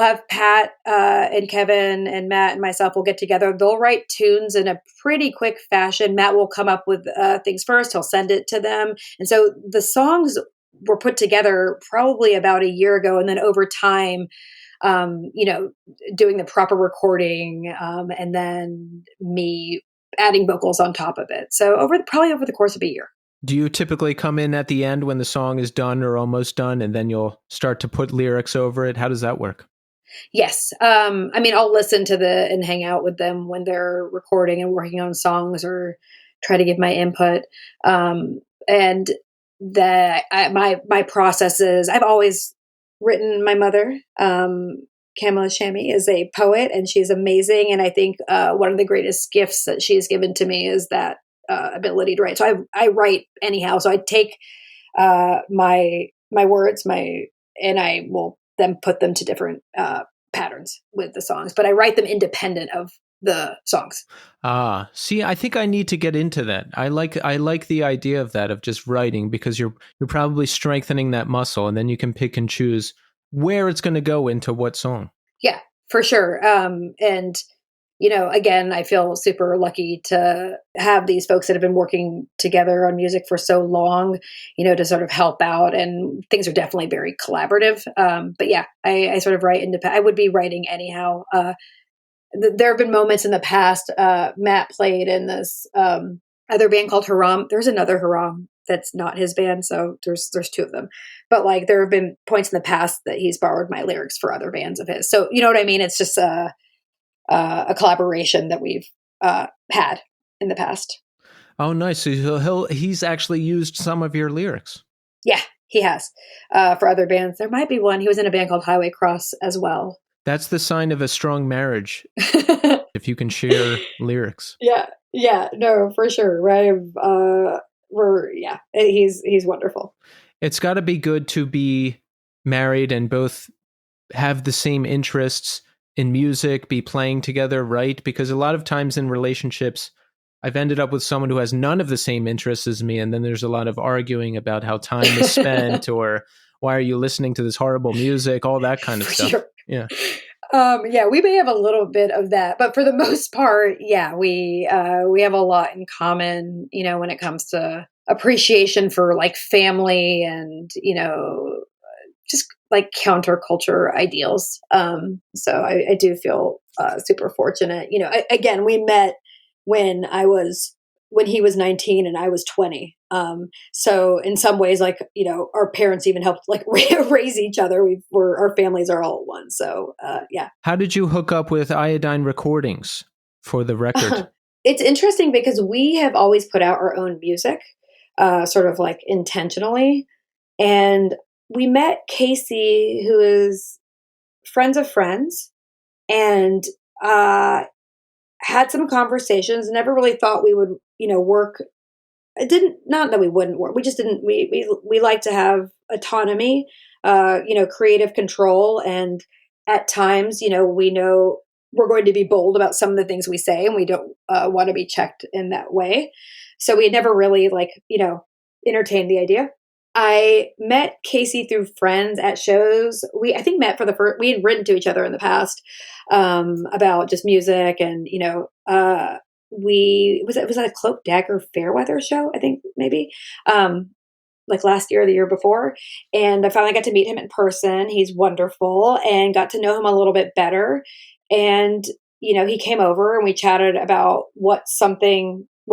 have Pat and Kevin and Matt and myself will get together. They'll write tunes in a pretty quick fashion. Matt will come up with things first. He'll send it to them. And so the songs were put together probably about a year ago. And then over time, doing the proper recording, and then me adding vocals on top of it. So probably over the course of a year. Do you typically come in at the end when the song is done or almost done, and then you'll start to put lyrics over it? How does that work? Yes. I'll listen to and hang out with them when they're recording and working on songs, or try to give my input. And my process is, I've always written. My mother, Maha Shami, is a poet, and she's amazing. And I think one of the greatest gifts that she's given to me is that ability to write. So I write anyhow. So I take my words, and I will then put them to different patterns with the songs. But I write them independent of the songs. See, I think I need to get into that. I like the idea of that, of just writing, because you're probably strengthening that muscle, and then you can pick and choose where it's going to go into what song. Yeah, for sure. And again, I feel super lucky to have these folks that have been working together on music for so long, to sort of help out, and things are definitely very collaborative. But yeah, I sort of write I would be writing anyhow. There have been moments in the past. Matt played in this other band called Haram. There's another Haram that's not his band, so there's two of them. But like, there have been points in the past that he's borrowed my lyrics for other bands of his. So you know what I mean? It's just a collaboration that we've had in the past. Oh, nice. So he's actually used some of your lyrics. Yeah, he has for other bands. There might be one. He was in a band called Highway Cross as well. That's the sign of a strong marriage. If you can share lyrics. Yeah, no, for sure. Right. He's wonderful. It's got to be good to be married and both have the same interests in music, be playing together, right? Because a lot of times in relationships, I've ended up with someone who has none of the same interests as me, and then there's a lot of arguing about how time is spent or why are you listening to this horrible music, all that kind of stuff. Sure. Yeah. We may have a little bit of that, but for the most part, yeah, we have a lot in common, when it comes to appreciation for like family and, just like counterculture ideals. So I do feel super fortunate. Again, we met when he was 19 and I was 20. So in some ways, like, our parents even helped like raise each other. Our families are all one. So, yeah. How did you hook up with Iodine Recordings for the record? It's interesting because we have always put out our own music, sort of like intentionally. And we met Casey, who is friends of friends, and had some conversations. Never really thought we would, work. It didn't, not that we wouldn't work. We just didn't. We like to have autonomy, creative control, and at times, we know we're going to be bold about some of the things we say, and we don't want to be checked in that way. So we never really entertained the idea. I met Casey through friends at shows. I think met for the first, we had written to each other in the past about just music, and was at a Cloak Dagger Fairweather show, I think maybe like last year or the year before, and I finally got to meet him in person. He's wonderful, and got to know him a little bit better. And he came over and we chatted about what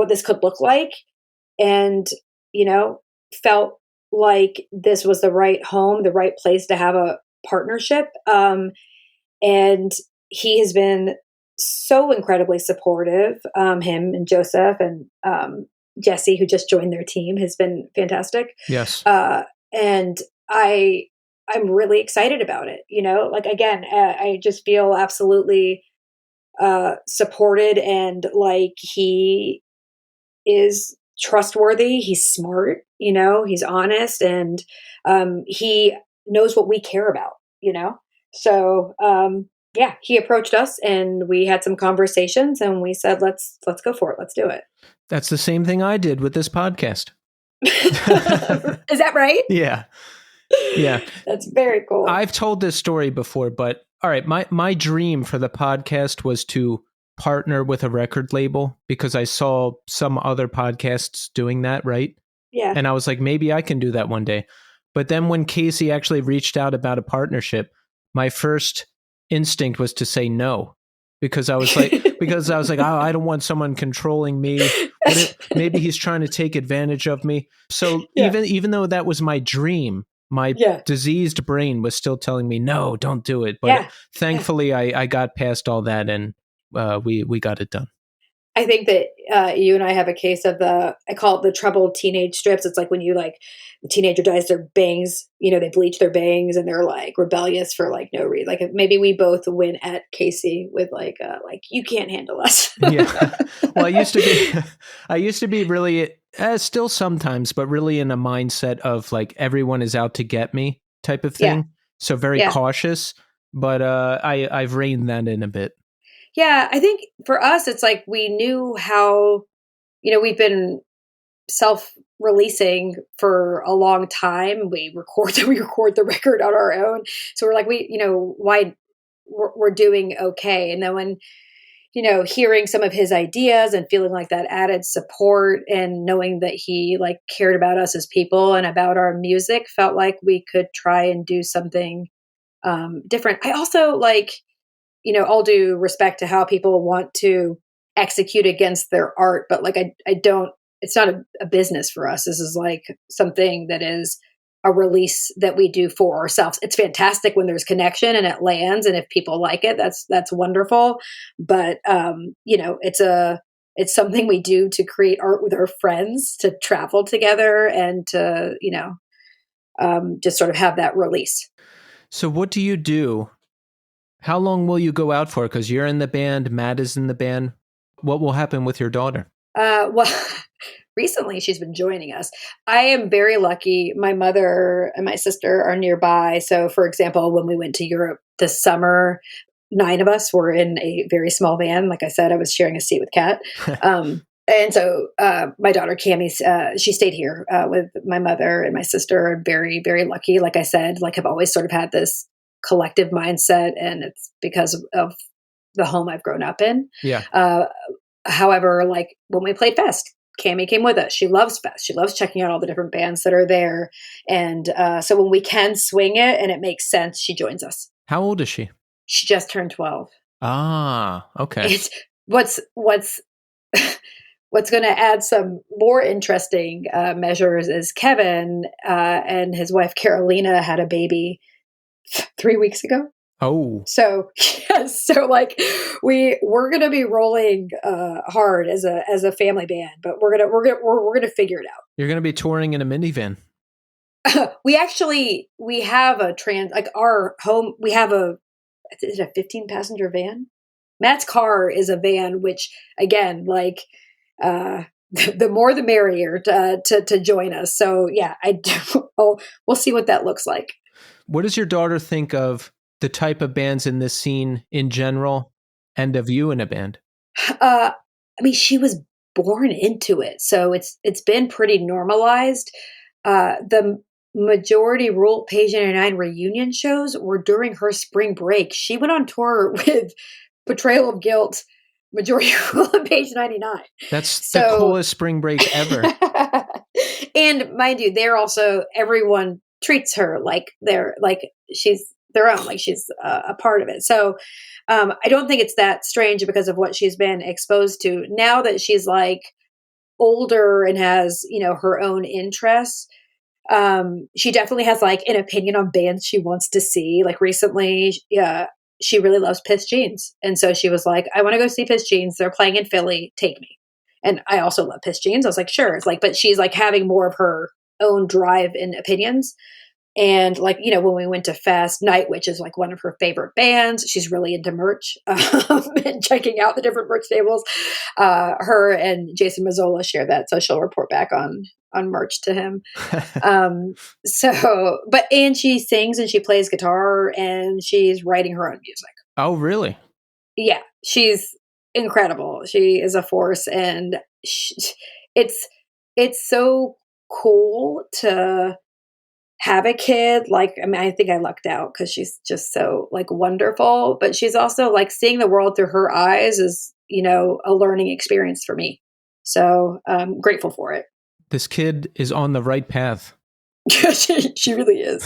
this could look like, and felt like this was the right home, the right place to have a partnership. And he has been so incredibly supportive. Him and Joseph and Jesse, who just joined their team, has been fantastic. Yes. And I'm really excited about it. Again, I just feel absolutely supported, and like he is trustworthy. He's smart, he's honest, and he knows what we care about, So yeah, he approached us and we had some conversations and we said, let's go for it. Let's do it. That's the same thing I did with this podcast. Is that right? Yeah. That's very cool. I've told this story before, but all right, my dream for the podcast was to partner with a record label, because I saw some other podcasts doing that, right? Yeah. And I was like, maybe I can do that one day. But then when Casey actually reached out about a partnership, my first instinct was to say no, because I was like, oh, I don't want someone controlling me. Maybe he's trying to take advantage of me. So even though that was my dream, my diseased brain was still telling me, no, don't do it. But thankfully I got past all that, and we got it done. I think that you and I have a case of I call it the troubled teenage strips. It's like when the teenager dyes their bangs, they bleach their bangs and they're like rebellious for like no reason. Like maybe we both win at Casey with like you can't handle us. Yeah. Well, I used to be really, still sometimes, but really in a mindset of like everyone is out to get me type of thing. Yeah. So very cautious, but I've reined that in a bit. Yeah, I think for us, it's like we knew how, we've been self-releasing for a long time. We record we record the record on our own. So we're like, why we're doing okay. And then when, hearing some of his ideas and feeling like that added support and knowing that he like cared about us as people and about our music, felt like we could try and do something different. I also like, all due respect to how people want to execute against their art, but like I don't. It's not a business for us. This is like something that is a release that we do for ourselves. It's fantastic when there's connection and it lands, and if people like it, that's wonderful. But it's something we do to create art with our friends, to travel together, and to just sort of have that release. So what do you do? How long will you go out for? Because you're in the band, Matt is in the band. What will happen with your daughter? Well, recently she's been joining us. I am very lucky. My mother and my sister are nearby. So, for example, when we went to Europe this summer, 9 of us were in a very small van. Like I said, I was sharing a seat with Kat. And so my daughter, Cammie, she stayed here with my mother and my sister. Very, very lucky. Like I said, like I've always sort of had this collective mindset, and it's because of the home I've grown up in. Yeah. However, like when we played Fest, Cammie came with us. She loves Fest. She loves checking out all the different bands that are there. And so when we can swing it and it makes sense, she joins us. How old is she? She just turned 12. Ah, okay. What's going to add some more interesting measures is Kevin and his wife Carolina had a baby 3 weeks ago. Oh, so yes, so like we're gonna be rolling hard as a family band, but we're gonna figure it out. You're gonna be touring in a minivan. We have a our home. We have is it a 15 passenger van? Matt's car is a van, which again, like the more the merrier to join us. So yeah, we'll see what that looks like. What does your daughter think of the type of bands in this scene in general, and of you in a band? I mean, she was born into it, so it's been pretty normalized. The majority Rule Page 99 reunion shows were during her spring break. She went on tour with Betrayal of Guilt, majority Rule and Page 99. That's the coolest spring break ever. And mind you, everyone treats her like she's their own, like she's a part of it. So I don't think it's that strange because of what she's been exposed to. Now that she's like older and has, her own interests, she definitely has like an opinion on bands she wants to see. Like recently, she really loves Piss Jeans. And so she was like, I want to go see Piss Jeans. They're playing in Philly. Take me. And I also love Piss Jeans. I was like, sure. It's like, but she's like having more of her own drive and opinions. And like, when we went to Fest, Night Witch is like one of her favorite bands. She's really into merch and checking out the different merch tables. Her and Jason Mazzola share that, so she'll report back on merch to him. And she sings and she plays guitar and she's writing her own music. Oh, really? Yeah, she's incredible. She is a force, and it's so cool to have a kid. Like, I mean, I think I lucked out because she's just so like wonderful, but she's also like seeing the world through her eyes is, a learning experience for me. So I'm grateful for it. This kid is on the right path. she really is.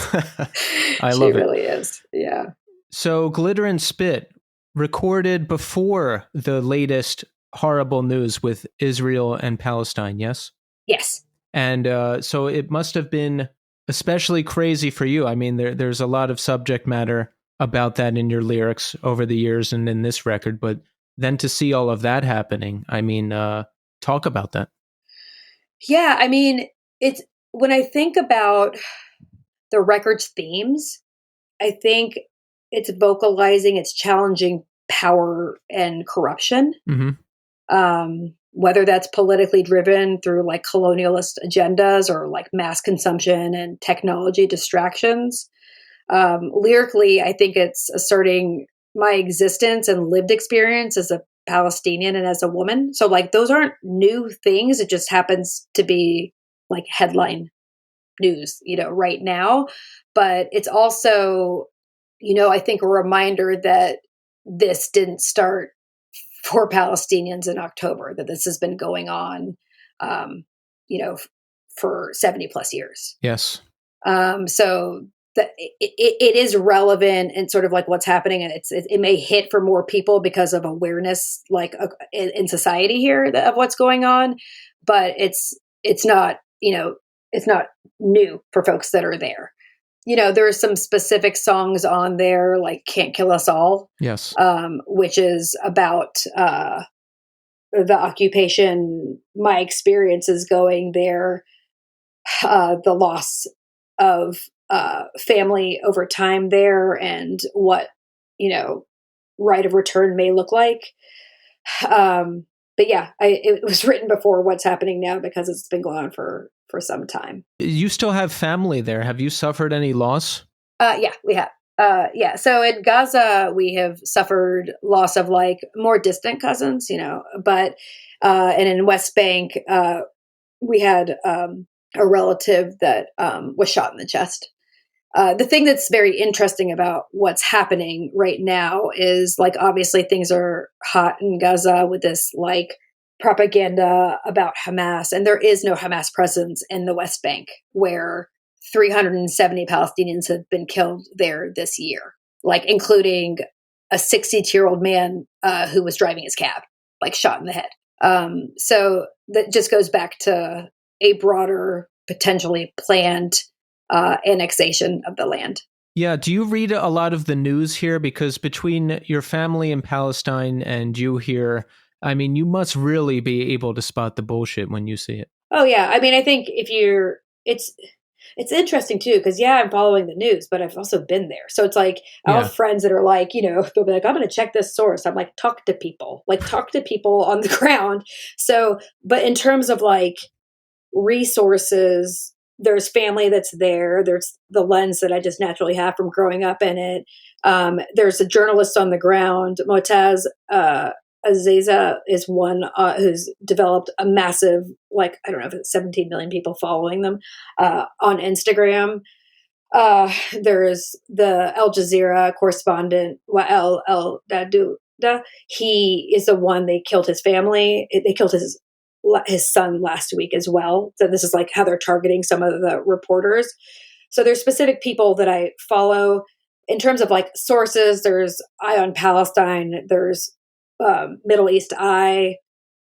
I love it. She really is. Yeah. So Glitter and Spit recorded before the latest horrible news with Israel and Palestine, yes? Yes. And so it must have been especially crazy for you. I mean, there's a lot of subject matter about that in your lyrics over the years and in this record, but then to see all of that happening, I mean, talk about that. Yeah, I mean, it's when I think about the record's themes, I think it's vocalizing, it's challenging power and corruption. Mm-hmm. Whether that's politically driven through like colonialist agendas or like mass consumption and technology distractions. Lyrically, I think it's asserting my existence and lived experience as a Palestinian and as a woman. So like those aren't new things. It just happens to be like headline news, right now. But it's also, I think a reminder that this didn't start for Palestinians in October, that this has been going on, for 70 plus years. Yes. So that it is relevant and sort of like what's happening, and it may hit for more people because of awareness, like in society here of what's going on, but it's not it's not new for folks that are there. There are some specific songs on there, like "Can't Kill Us All," Yes, which is about the occupation, my experiences going there, the loss of family over time there, and what right of return may look like. But yeah, it was written before what's happening now because it's been going on for some time. You still have family there. Have you suffered any loss? Yeah, we have. Yeah, so in Gaza, we have suffered loss of like more distant cousins, but and in West Bank, we had a relative that was shot in the chest. The thing that's very interesting about what's happening right now is like, obviously things are hot in Gaza with this like propaganda about Hamas, and there is no Hamas presence in the West Bank, where 370 Palestinians have been killed there this year, like including a 62-year-old man who was driving his cab, like shot in the head. So that just goes back to a broader, potentially planned annexation of the land. Yeah. Do you read a lot of the news here? Because between your family in Palestine and you here, I mean, you must really be able to spot the bullshit when you see it. Oh yeah. I mean, I think it's interesting too, because I'm following the news, but I've also been there. So it's like, I have friends that are like, they'll be like, I'm going to check this source. I'm like, talk to people on the ground. So, but in terms of like resources, there's family that's there. There's the lens that I just naturally have from growing up in it. There's a journalist on the ground. Motaz Aziza is one who's developed a massive, like, I don't know if it's 17 million people following them on Instagram. There's the Al Jazeera correspondent, Wael El Daduda. He is the one, they killed his family. They killed his son last week as well. So this is like how they're targeting some of the reporters. So there's specific people that I follow. In terms of like sources, there's Eye on Palestine, there's Middle East Eye,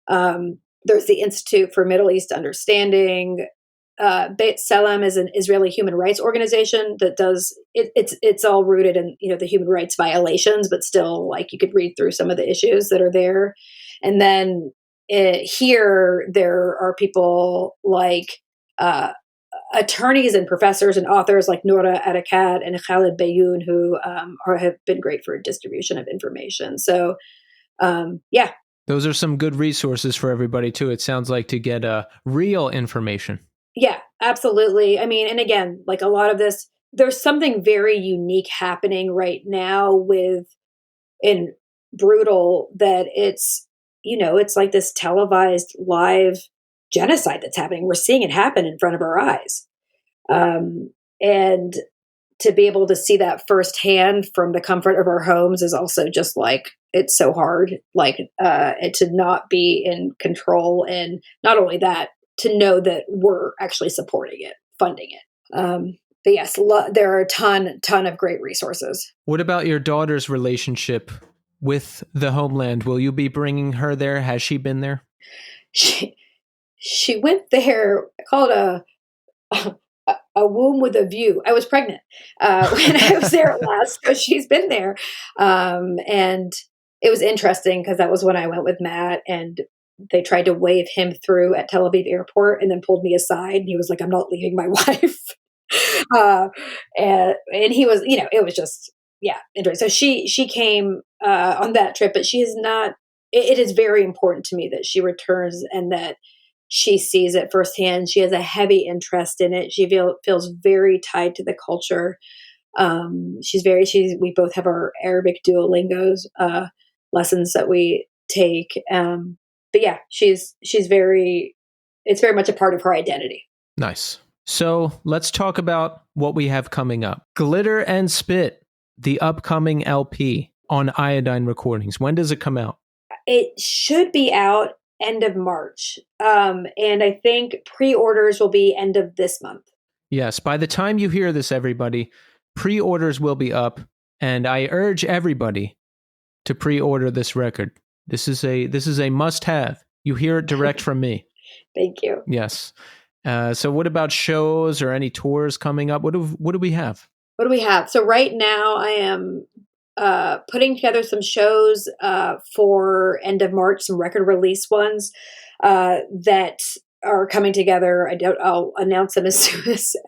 there's the Institute for Middle East Understanding. Beit Salem is an Israeli human rights organization that does it's all rooted in the human rights violations, but still, like, you could read through some of the issues that are there. And then here there are people like attorneys and professors and authors like Noura Atakat and Khalid Bayoun, who have been great for distribution of information. So yeah, those are some good resources for everybody too. It sounds like, to get real information. Yeah, absolutely. I mean, and again, like a lot of this, there's something very unique happening right now in Brutal, that it's like this televised live genocide that's happening. We're seeing it happen in front of our eyes. And to be able to see that firsthand from the comfort of our homes is also just like, it's so hard, like to not be in control. And not only that, to know that we're actually supporting it, funding it. But yes, there are a ton of great resources. What about your daughter's relationship with the homeland? Will you be bringing her there? Has she been there? She went there. I call it a womb with a view. I was pregnant when I was there last, so she's been there. And it was interesting because that was when I went with Matt, and they tried to wave him through at Tel Aviv airport and then pulled me aside. And he was like, I'm not leaving my wife. And he was, it was just, interesting. So she came on that trip, but she is not, it is very important to me that she returns and that she sees it firsthand. She has a heavy interest in it. She feels very tied to the culture. We both have our Arabic Duolingos lessons that we take. But yeah, it's very much a part of her identity. Nice. So let's talk about what we have coming up. Glitter and Spit, the upcoming LP on Iodine Recordings. When does it come out? It should be out end of March. And I think pre-orders will be end of this month. Yes, by the time you hear this, everybody, pre-orders will be up, and I urge everybody to pre-order this record. This is a must-have. You hear it direct from me. Thank you. Yes. So what about shows or any tours coming up? What do we have? What do we have? So right now I am putting together some shows for end of March, some record release ones that are coming together. I'll announce them as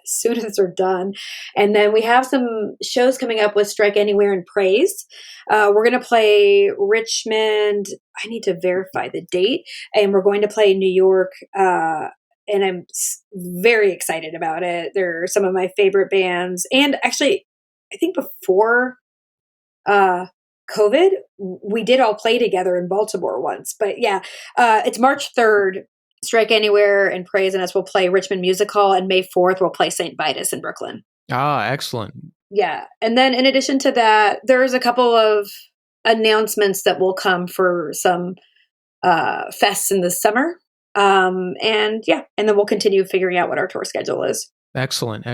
soon as they're done. And then we have some shows coming up with Strike Anywhere and Praise. We're going to play Richmond. I need to verify the date. And we're going to play New York. And I'm very excited about it. They're some of my favorite bands. And actually, I think before COVID, we did all play together in Baltimore once. But yeah, it's March 3rd. Strike Anywhere and Praise and Us will play Richmond Music Hall, and May 4th we'll play St. Vitus in Brooklyn. Ah, excellent. Yeah. And then in addition to that, there's a couple of announcements that will come for some fests in the summer. And then we'll continue figuring out what our tour schedule is. Excellent.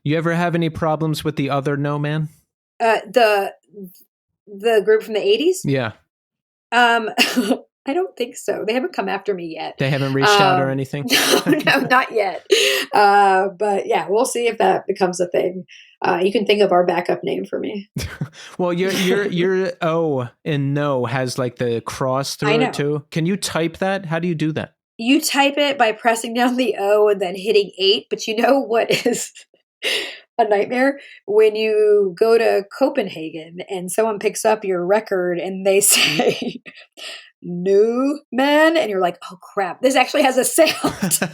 You ever have any problems with the other No Man? The group from the 80s? Yeah. I don't think so. They haven't come after me yet. They haven't reached out or anything? No, not yet. But yeah, we'll see if that becomes a thing. You can think of our backup name for me. Well, your O in no has like the cross through it too. Can you type that? How do you do that? You type it by pressing down the O and then hitting 8. But you know what is a nightmare? When you go to Copenhagen and someone picks up your record and they say "New Man," and you're like, oh crap, this actually has a sound. So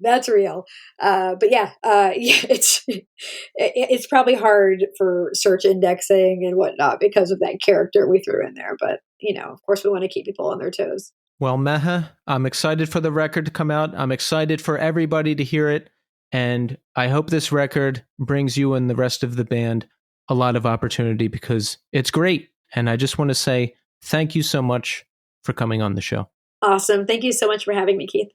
that's real. But yeah, it's probably hard for search indexing and whatnot because of that character we threw in there. But of course we want to keep people on their toes. Well, Maha, I'm excited for the record to come out. I'm excited for everybody to hear it. And I hope this record brings you and the rest of the band a lot of opportunity because it's great. And I just want to say thank you so much for coming on the show. Awesome. Thank you so much for having me, Keith.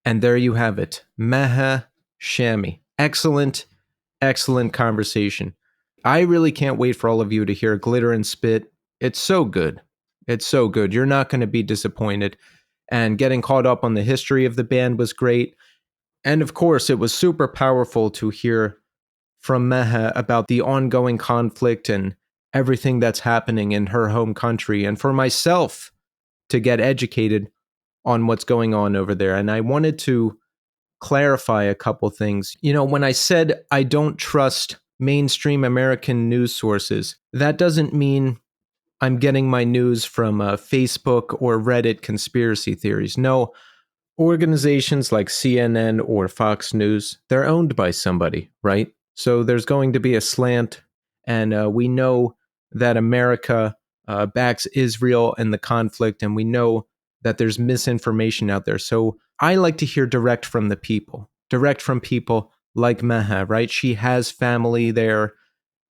And there you have it. Maha Shami. Excellent conversation. I really can't wait for all of you to hear Glitter and Spit. It's so good. You're not going to be disappointed. And getting caught up on the history of the band was great. And of course, it was super powerful to hear from Maha about the ongoing conflict and everything that's happening in her home country. And for myself to get educated on what's going on over there. And I wanted to clarify a couple things. When I said I don't trust mainstream American news sources, that doesn't mean I'm getting my news from Facebook or Reddit conspiracy theories. No, organizations like CNN or Fox News, they're owned by somebody, right? So there's going to be a slant, and we know that America backs Israel and the conflict, and we know that there's misinformation out there. So I like to hear direct from the people, direct from people like Maha, right? She has family there.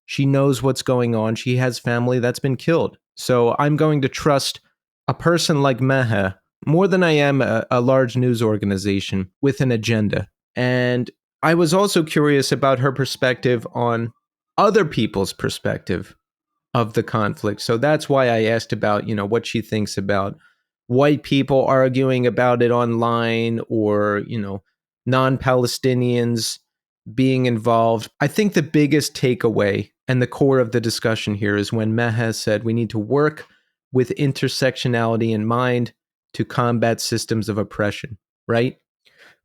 She knows what's going on. She has family that's been killed. So I'm going to trust a person like Maha more than I am a large news organization with an agenda. And I was also curious about her perspective on other people's perspective of the conflict. So that's why I asked about, what she thinks about white people arguing about it online or, non-Palestinians being involved. I think the biggest takeaway and the core of the discussion here is when Maha said we need to work with intersectionality in mind to combat systems of oppression, right?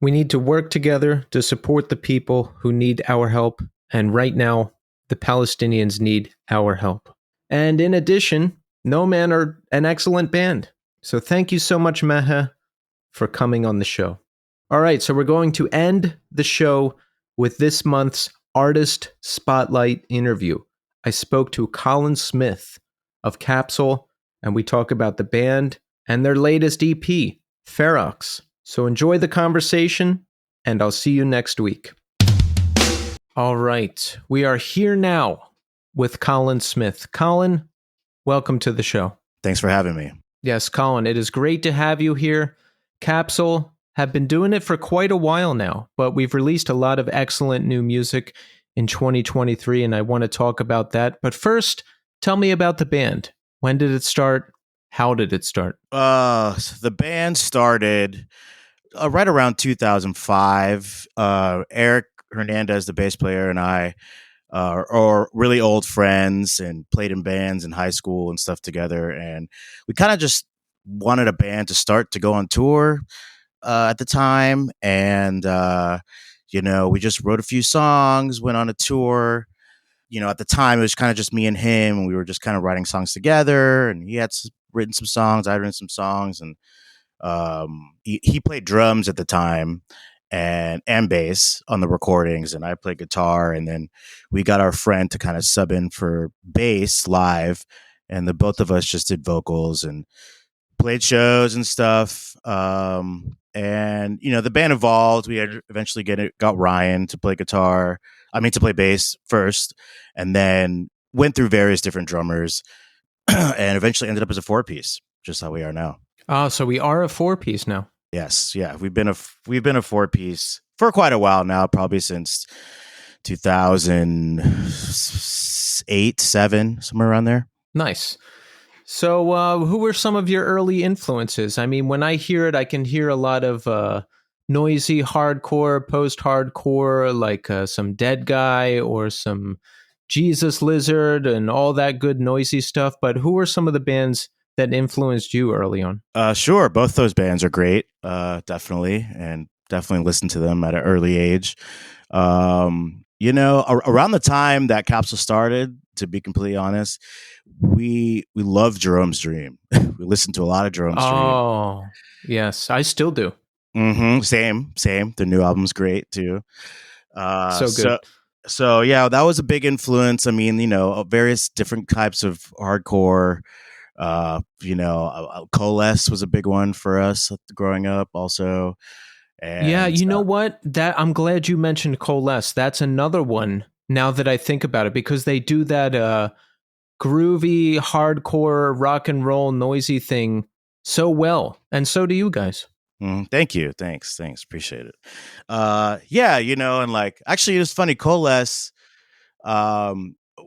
We need to work together to support the people who need our help And right now, the Palestinians need our help. And in addition, No Man are an excellent band. So thank you so much, Maha, for coming on the show. All right, so we're going to end the show with this month's Artist Spotlight interview. I spoke to Colin Smith of Capsule, and we talk about the band and their latest EP, Ferox. So enjoy the conversation, and I'll see you next week. All right, we are here now with Colin Smith. Colin, welcome to the show. Thanks for having me. Yes, Colin, it is great to have you here. Capsule have been doing it for quite a while now, but we've released a lot of excellent new music in 2023, and I want to talk about that. But first, tell me about the band. When did it start? How did it start? The band started right around 2005. Eric Hernandez, the bass player, and I are really old friends and played in bands in high school and stuff together. And we kind of just wanted a band to start to go on tour at the time. And, we just wrote a few songs, went on a tour. At the time, it was kind of just me and him, and we were just kind of writing songs together. And he had written some songs, I'd written some songs, and he played drums at the time and bass on the recordings, and I played guitar. And then we got our friend to kind of sub in for bass live, and the both of us just did vocals and played shows and stuff. And the band evolved. We had eventually got Ryan to play to play bass first, and then went through various different drummers, and eventually ended up as a 4-piece, just how we are now. Oh, so we are a 4-piece now. Yes, yeah, we've been a 4-piece for quite a while now, probably since 2008, 7, somewhere around there. Nice. So, who were some of your early influences? I mean, when I hear it, I can hear a lot of noisy hardcore, post-hardcore, like some Dead Guy or some Jesus Lizard and all that good noisy stuff. But who were some of the bands that influenced you early on? Sure, both those bands are great, definitely, and definitely listened to them at an early age. Around the time that Capsule started, to be completely honest, we loved Jerome's Dream. We listened to a lot of Jerome's Dream. Oh, yes, I still do. Mm-hmm. Same. The new album's great too. So good. So yeah, that was a big influence. I mean, various different types of hardcore. Coalesce was a big one for us growing up also. And, yeah, you know what? That I'm glad you mentioned Coalesce. That's another one now that I think about it, because they do that groovy, hardcore, rock and roll, noisy thing so well. And so do you guys. Thank you. Thanks. Appreciate it. And like, actually, it was funny. Coalesce,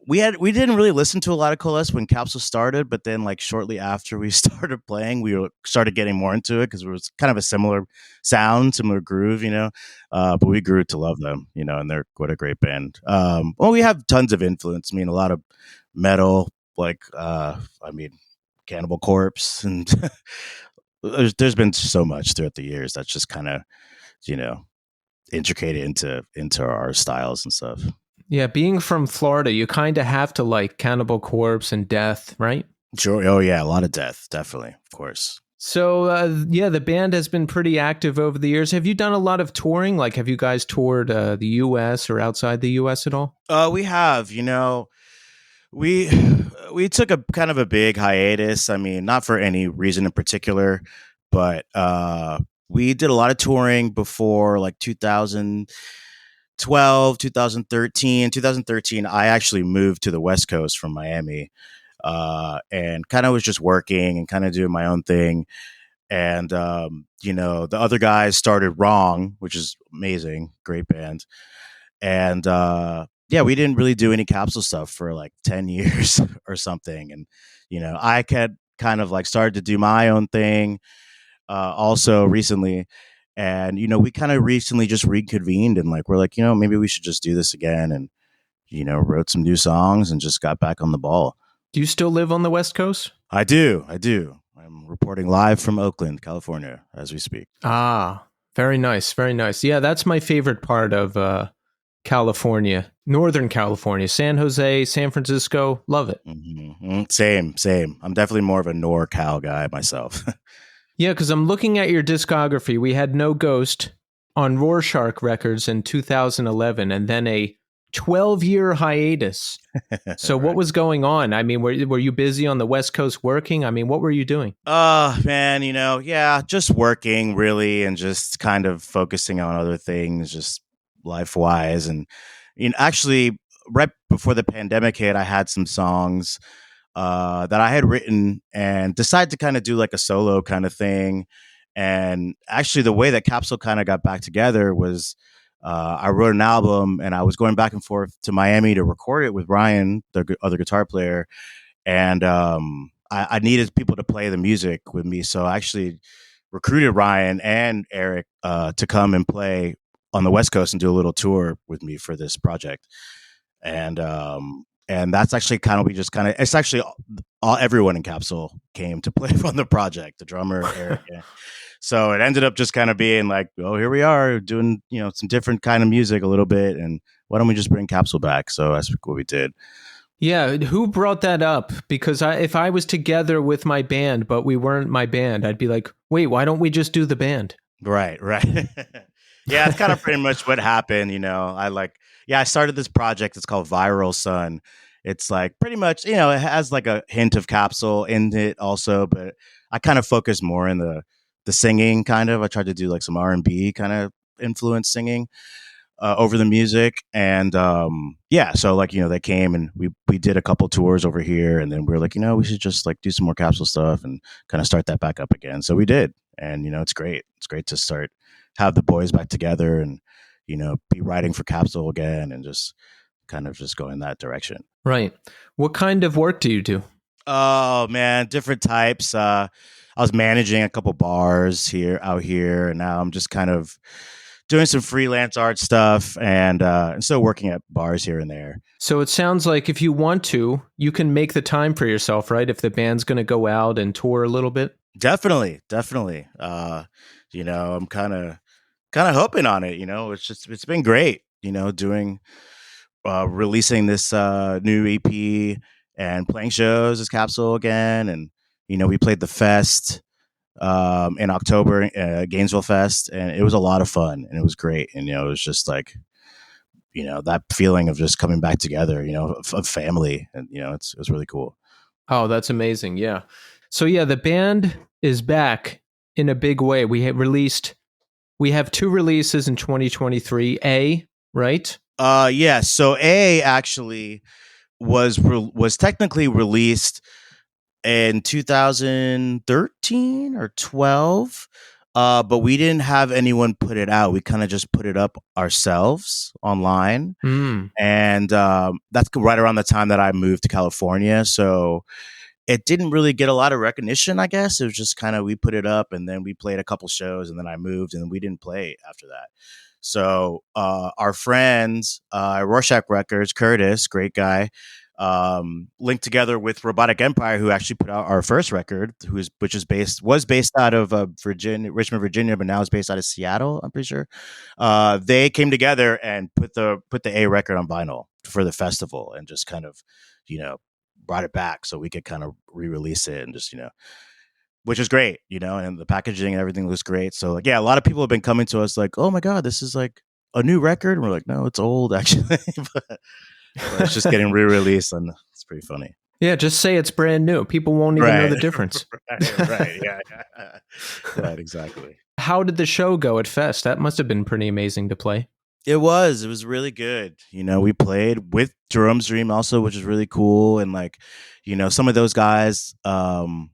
we didn't really listen to a lot of Coalesce when Capsule started, but then like shortly after we started playing, started getting more into it because it was kind of a similar sound, similar groove, but we grew to love them, and they're what a great band. We have tons of influence. I mean, a lot of metal, like, Cannibal Corpse, and there's been so much throughout the years that's just kind of, intricated into our styles and stuff. Yeah, being from Florida, you kind of have to like Cannibal Corpse and Death, right? Sure. Oh, yeah. A lot of Death. Definitely. Of course. So, the band has been pretty active over the years. Have you done a lot of touring? Like, have you guys toured the U.S. or outside the U.S. at all? We have. We took a kind of a big hiatus. I mean, not for any reason in particular, but we did a lot of touring before like 2012, 2013. I actually moved to the West Coast from Miami, and kind of was just working and kind of doing my own thing. And, the other guys started Wrong, which is amazing. Great band. And, we didn't really do any Capsule stuff for like 10 years or something. And, I had kind of like started to do my own thing, also recently. And, we kind of recently just reconvened and like, we're like, maybe we should just do this again. And, wrote some new songs and just got back on the ball. Do you still live on the West Coast? I do. I'm reporting live from Oakland, California, as we speak. Ah, very nice. Very nice. Yeah, that's my favorite part of California, Northern California, San Jose, San Francisco. Love it. Same. I'm definitely more of a NorCal guy myself. Yeah, because I'm looking at your discography. We had No Ghost on Rorschach Records in 2011, and then a 12-year hiatus. So what was going on? I mean, were you busy on the West Coast working? I mean, what were you doing? Man, just working really and just kind of focusing on other things, just life wise. And actually, right before the pandemic hit, I had some songs that I had written and decided to kind of do like a solo kind of thing. And actually, the way that Capsule kind of got back together was I wrote an album and I was going back and forth to Miami to record it with Ryan, the other guitar player. And I needed people to play the music with me. So I actually recruited Ryan and Eric to come and play on the West Coast and do a little tour with me for this project. And that's actually it's actually everyone in Capsule came to play on the project, the drummer, Eric. So it ended up just kind of being like, oh, here we are doing, some different kind of music a little bit. And why don't we just bring Capsule back? So that's what we did. Yeah, who brought that up? Because if I was together with my band, but we weren't my band, I'd be like, wait, why don't we just do the band? Right. Yeah, it's kind of pretty much what happened. I started this project. It's called Viral Sun. It's like pretty much, it has like a hint of Capsule in it also, but I kind of focus more in the singing kind of. I tried to do like some R&B kind of influence singing over the music. And so like, they came and we did a couple tours over here, and then we were like, we should just like do some more Capsule stuff and kind of start that back up again. So we did. And, it's great. It's great to have the boys back together and, be writing for Capsule again and just kind of just go in that direction. Right. What kind of work do you do? Oh man, different types. I was managing a couple bars out here, and now I'm just kind of doing some freelance art stuff and still working at bars here and there. So it sounds like if you want to, you can make the time for yourself, right? If the band's going to go out and tour a little bit. Definitely. I'm kind of hoping on it. It's been great. Doing releasing this new EP and playing shows as Capsule again, and we played the fest in October, Gainesville Fest, and it was a lot of fun and it was great. And it was just like that feeling of just coming back together, of family, and it was really cool. Oh, that's amazing. Yeah. So yeah, the band is back in a big way. We have 2 releases in 2023. Right? Yeah. So A actually was technically released in 2013 or 12, but we didn't have anyone put it out. We kind of just put it up ourselves online, and that's right around the time that I moved to California. So it didn't really get a lot of recognition, I guess. It was just kind of, we put it up and then we played a couple shows and then I moved and we didn't play after that. So our friends, Rorschach Records, Curtis, great guy, linked together with Robotic Empire, who actually put out our first record, was based out of Richmond, Virginia, but now is based out of Seattle, I'm pretty sure. They came together and put the A record on vinyl for the festival and just kind of, brought it back so we could kind of re-release it and just, which is great, and the packaging and everything looks great. So like, yeah, a lot of people have been coming to us like, oh my God, this is like a new record. And we're like, no, it's old actually, but it's just getting re-released and it's pretty funny. Yeah, just say it's brand new. People won't even know the difference. Right, yeah. Right, exactly. How did the show go at Fest? That must have been pretty amazing to play. It was really good. We played with Jerome Dream also, which is really cool. And like, some of those guys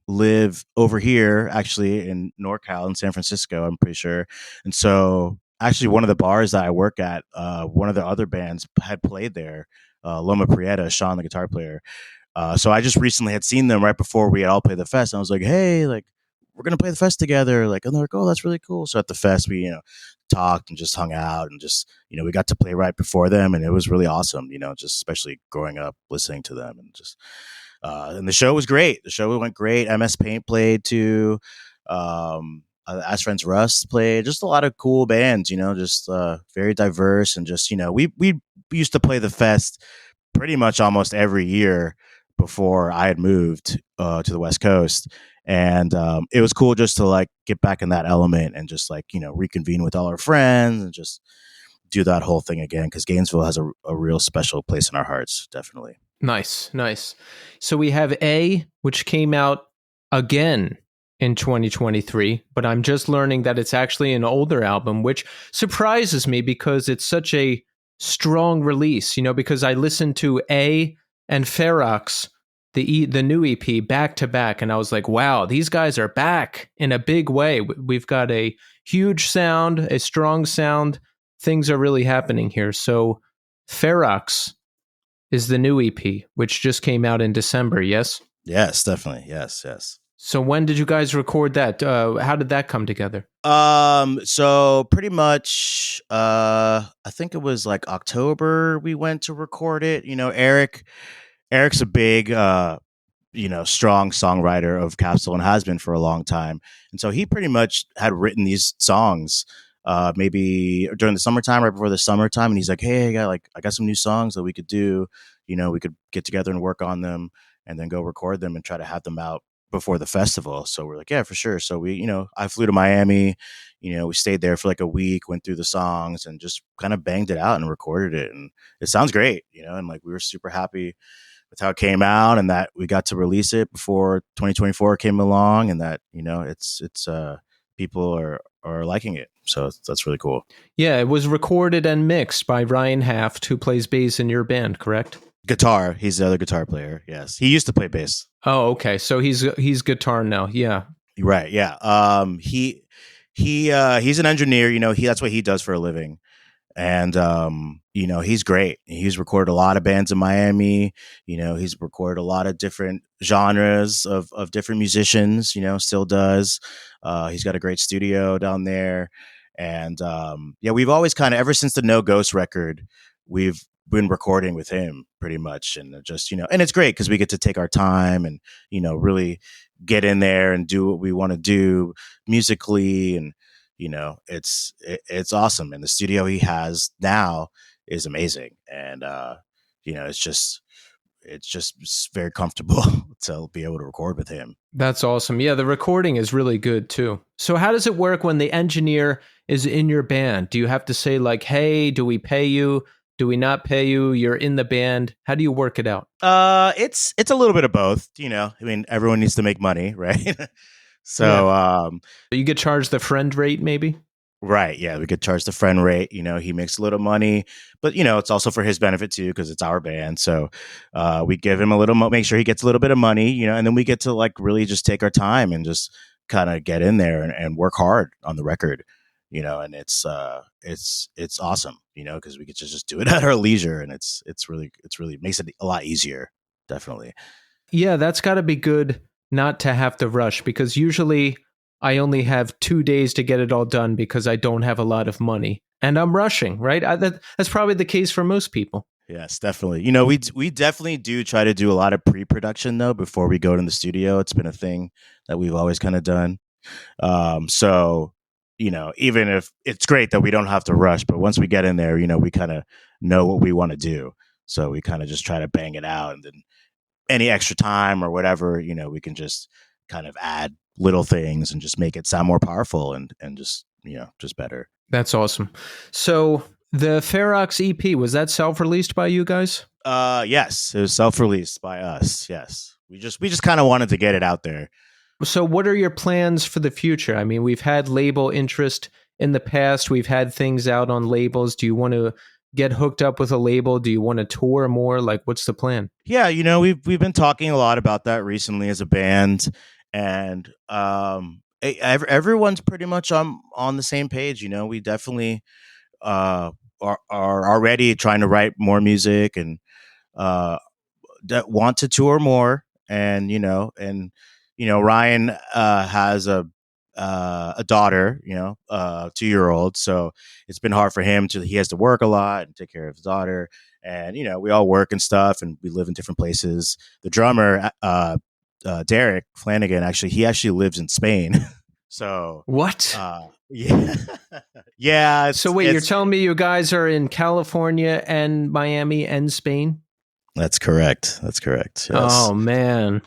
live over here actually in NorCal in San Francisco, I'm pretty sure. And so actually one of the bars that I work at, one of the other bands had played there, Loma Prieta, Sean, the guitar player. So I just recently had seen them right before we had all played the fest. And I was like, hey, like, we're going to play the fest together. Like, and they're like, oh, that's really cool. So at the fest, we, talked and just hung out and just, we got to play right before them. And it was really awesome, just especially growing up listening to them and just, and the show was great. The show went great. MS Paint played too. As Friends Rust played, just a lot of cool bands, just very diverse, and just we used to play the fest pretty much almost every year before I had moved to the West Coast. And it was cool just to like get back in that element and just like, reconvene with all our friends and just do that whole thing again. Cause Gainesville has a real special place in our hearts. Definitely. Nice. So we have A, which came out again in 2023, but I'm just learning that it's actually an older album, which surprises me because it's such a strong release, because I listened to A and Ferox, the new EP, back to back, and I was like, wow, these guys are back in a big way. We've got a huge sound, a strong sound. Things are really happening here. So Ferox is the new EP, which just came out in December, yes? Yes, definitely. Yes. So when did you guys record that? How did that come together? So pretty much, I think it was like October we went to record it. Eric's a big, strong songwriter of Capsule and has been for a long time. And so he pretty much had written these songs, maybe during the summertime, right before the summertime. And he's like, hey, I got some new songs that we could do. We could get together and work on them and then go record them and try to have them out before the festival. So we're like, yeah, for sure. So we, I flew to Miami, we stayed there for like a week, went through the songs and just kind of banged it out and recorded it. And it sounds great, and like we were super happy with how it came out and that we got to release it before 2024 came along and that, it's people are liking it. So that's really cool. Yeah, it was recorded and mixed by Ryan Haft, who plays bass in your band, correct? Guitar. He's the other guitar player. Yes. He used to play bass. Oh, okay. So he's guitar now. Yeah. Right. Yeah. He's an engineer, that's what he does for a living. And, he's great. He's recorded a lot of bands in Miami. He's recorded a lot of different genres of different musicians, still does. He's got a great studio down there. And, we've always kind of, ever since the No Ghost record, we've been recording with him pretty much. And just, and it's great because we get to take our time and, really get in there and do what we want to do musically. And, it's awesome. And the studio he has now is amazing. And, it's just very comfortable to be able to record with him. That's awesome. Yeah, the recording is really good too. So how does it work when the engineer is in your band? Do you have to say like, hey, do we pay you? Do we not pay you? You're in the band. How do you work it out? It's a little bit of both, everyone needs to make money, right? So, you get charged the friend rate maybe? Right. Yeah. We could charge the friend rate. He makes a little money, but it's also for his benefit too, because it's our band. So we give him a little, make sure he gets a little bit of money, and then we get to like really just take our time and just kind of get in there and work hard on the record, and it's awesome, because we get to just do it at our leisure, and it's really makes it a lot easier. Definitely. Yeah, that's got to be good not to have to rush, because usually I only have 2 days to get it all done because I don't have a lot of money and I'm rushing, right? That's probably the case for most people. Yes, definitely. We definitely do try to do a lot of pre-production though before we go to the studio. It's been a thing that we've always kind of done. So, even if it's great that we don't have to rush, but once we get in there, we kind of know what we want to do. So we kind of just try to bang it out, and then any extra time or whatever, we can just kind of add little things and just make it sound more powerful and just, just better. That's awesome. So the Ferox EP, was that self-released by you guys? Yes, it was self-released by us. Yes. We just kind of wanted to get it out there. So what are your plans for the future? I mean, we've had label interest in the past. We've had things out on labels. Do you want to get hooked up with a label? Do you want to tour more? Like, what's the plan? Yeah, we've been talking a lot about that recently as a band, and everyone's pretty much on the same page. We definitely are already trying to write more music and that want to tour more, and Ryan has a daughter, 2-year-old. So it's been hard for him he has to work a lot and take care of his daughter. And, we all work and stuff and we live in different places. The drummer, Derek Flanagan, he actually lives in Spain. So What? yeah, yeah. So wait, you're telling me you guys are in California and Miami and Spain? That's correct. That's correct. Yes. Oh man.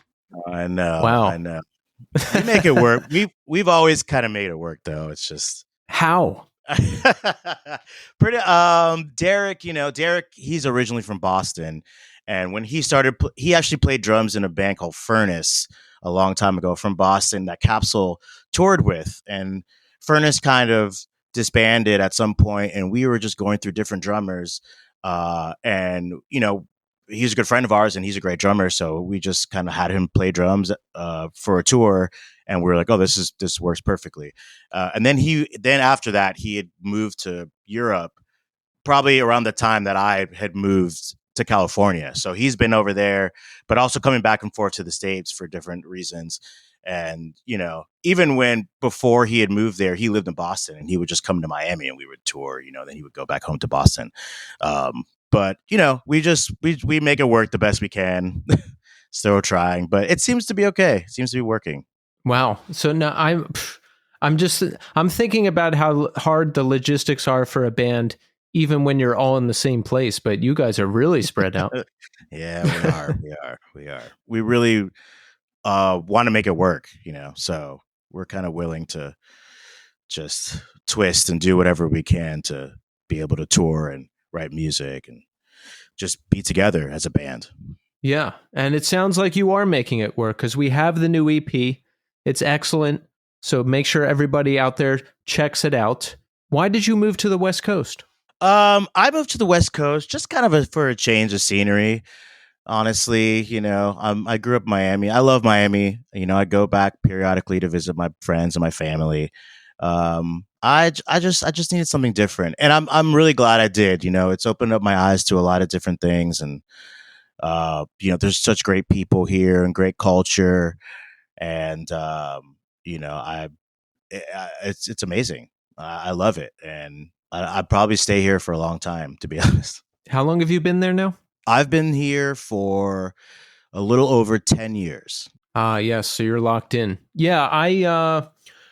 I know. Wow. I know. We make it work. We've always kind of made it work, though. It's just how. Pretty. Derek. Derek. He's originally from Boston, and when he started, he actually played drums in a band called Furnace a long time ago from Boston that Capsule toured with, and Furnace kind of disbanded at some point, and we were just going through different drummers, and he's a good friend of ours and he's a great drummer. So we just kind of had him play drums for a tour, and we were like, oh, this works perfectly. And then after that, he had moved to Europe probably around the time that I had moved to California. So he's been over there, but also coming back and forth to the States for different reasons. And, even before he had moved there, he lived in Boston and he would just come to Miami and we would tour, then he would go back home to Boston. But we make it work the best we can. Still trying, but it seems to be okay. It seems to be working. Wow. So now I'm thinking about how hard the logistics are for a band, even when you're all in the same place. But you guys are really spread out. Yeah, we are. We really want to make it work. So we're kind of willing to just twist and do whatever we can to be able to tour and write music and just be together as a band. Yeah. And it sounds like you are making it work because we have the new EP. It's excellent. So make sure everybody out there checks it out. Why did you move to the West Coast? I moved to the West Coast just kind of for a change of scenery. Honestly, I grew up in Miami. I love Miami. I go back periodically to visit my friends and my family. I just needed something different, and I'm really glad I did. It's opened up my eyes to a lot of different things, and there's such great people here and great culture, and it's amazing. I love it, and I'd probably stay here for a long time, to be honest. How long have you been there now? I've been here for a little over 10 years. Yes. So you're locked in. Yeah.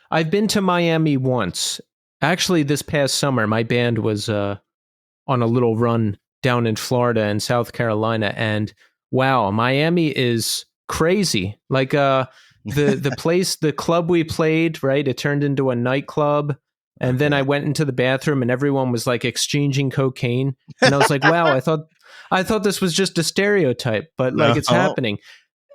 I've been to Miami once. Actually, this past summer, my band was on a little run down in Florida and South Carolina, and wow, Miami is crazy. Like the place, the club we played, right? It turned into a nightclub, and then I went into the bathroom, and everyone was like exchanging cocaine, and I was like, wow, I thought this was just a stereotype, but like it's happening.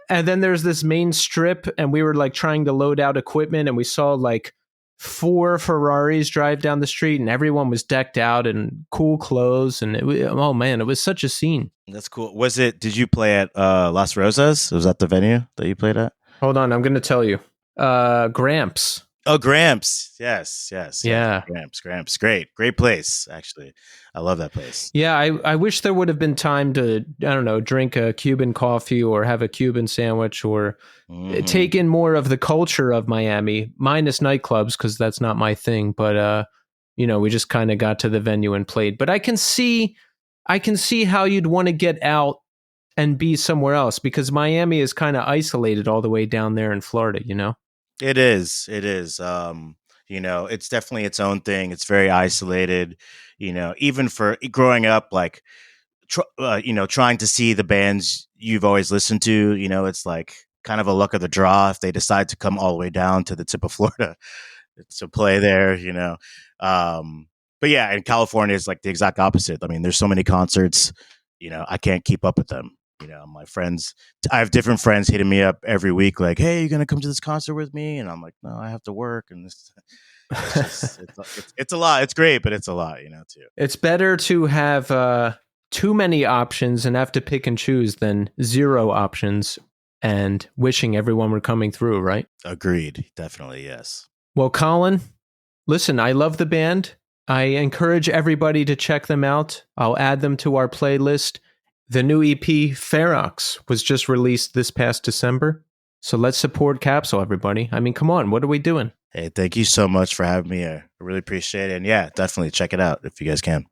And then there's this main strip, and we were like trying to load out equipment, and we saw like 4 Ferraris drive down the street, and everyone was decked out in cool clothes, and it was such a scene. That's cool. Did you play at Las Rosas? Was that the venue that you played at? Hold on, I'm going to tell you. Gramps. Oh, Gramps. Yes. Yeah. Gramps. Great place, actually. I love that place. Yeah, I wish there would have been time to, I don't know, drink a Cuban coffee or have a Cuban sandwich or take in more of the culture of Miami, minus nightclubs, because that's not my thing. But, we just kind of got to the venue and played. But I can see how you'd want to get out and be somewhere else, because Miami is kind of isolated all the way down there in Florida, It is. It's definitely its own thing. It's very isolated, even for growing up, like, trying to see the bands you've always listened to, it's like kind of a luck of the draw if they decide to come all the way down to the tip of Florida to play there, But yeah, in California, it's like the exact opposite. I mean, there's so many concerts, I can't keep up with them. My friends, I have different friends hitting me up every week, like, "Hey, you gonna come to this concert with me?" And I'm like, "No, I have to work." And it's a lot. It's great, but it's a lot, too. It's better to have too many options and have to pick and choose than 0 options and wishing everyone were coming through, right? Agreed. Definitely, yes. Well, Colin, listen, I love the band. I encourage everybody to check them out. I'll add them to our playlist. The new EP, Ferox, was just released this past December. So let's support Capsule, everybody. I mean, come on, what are we doing? Hey, thank you so much for having me. I really appreciate it. And yeah, definitely check it out if you guys can.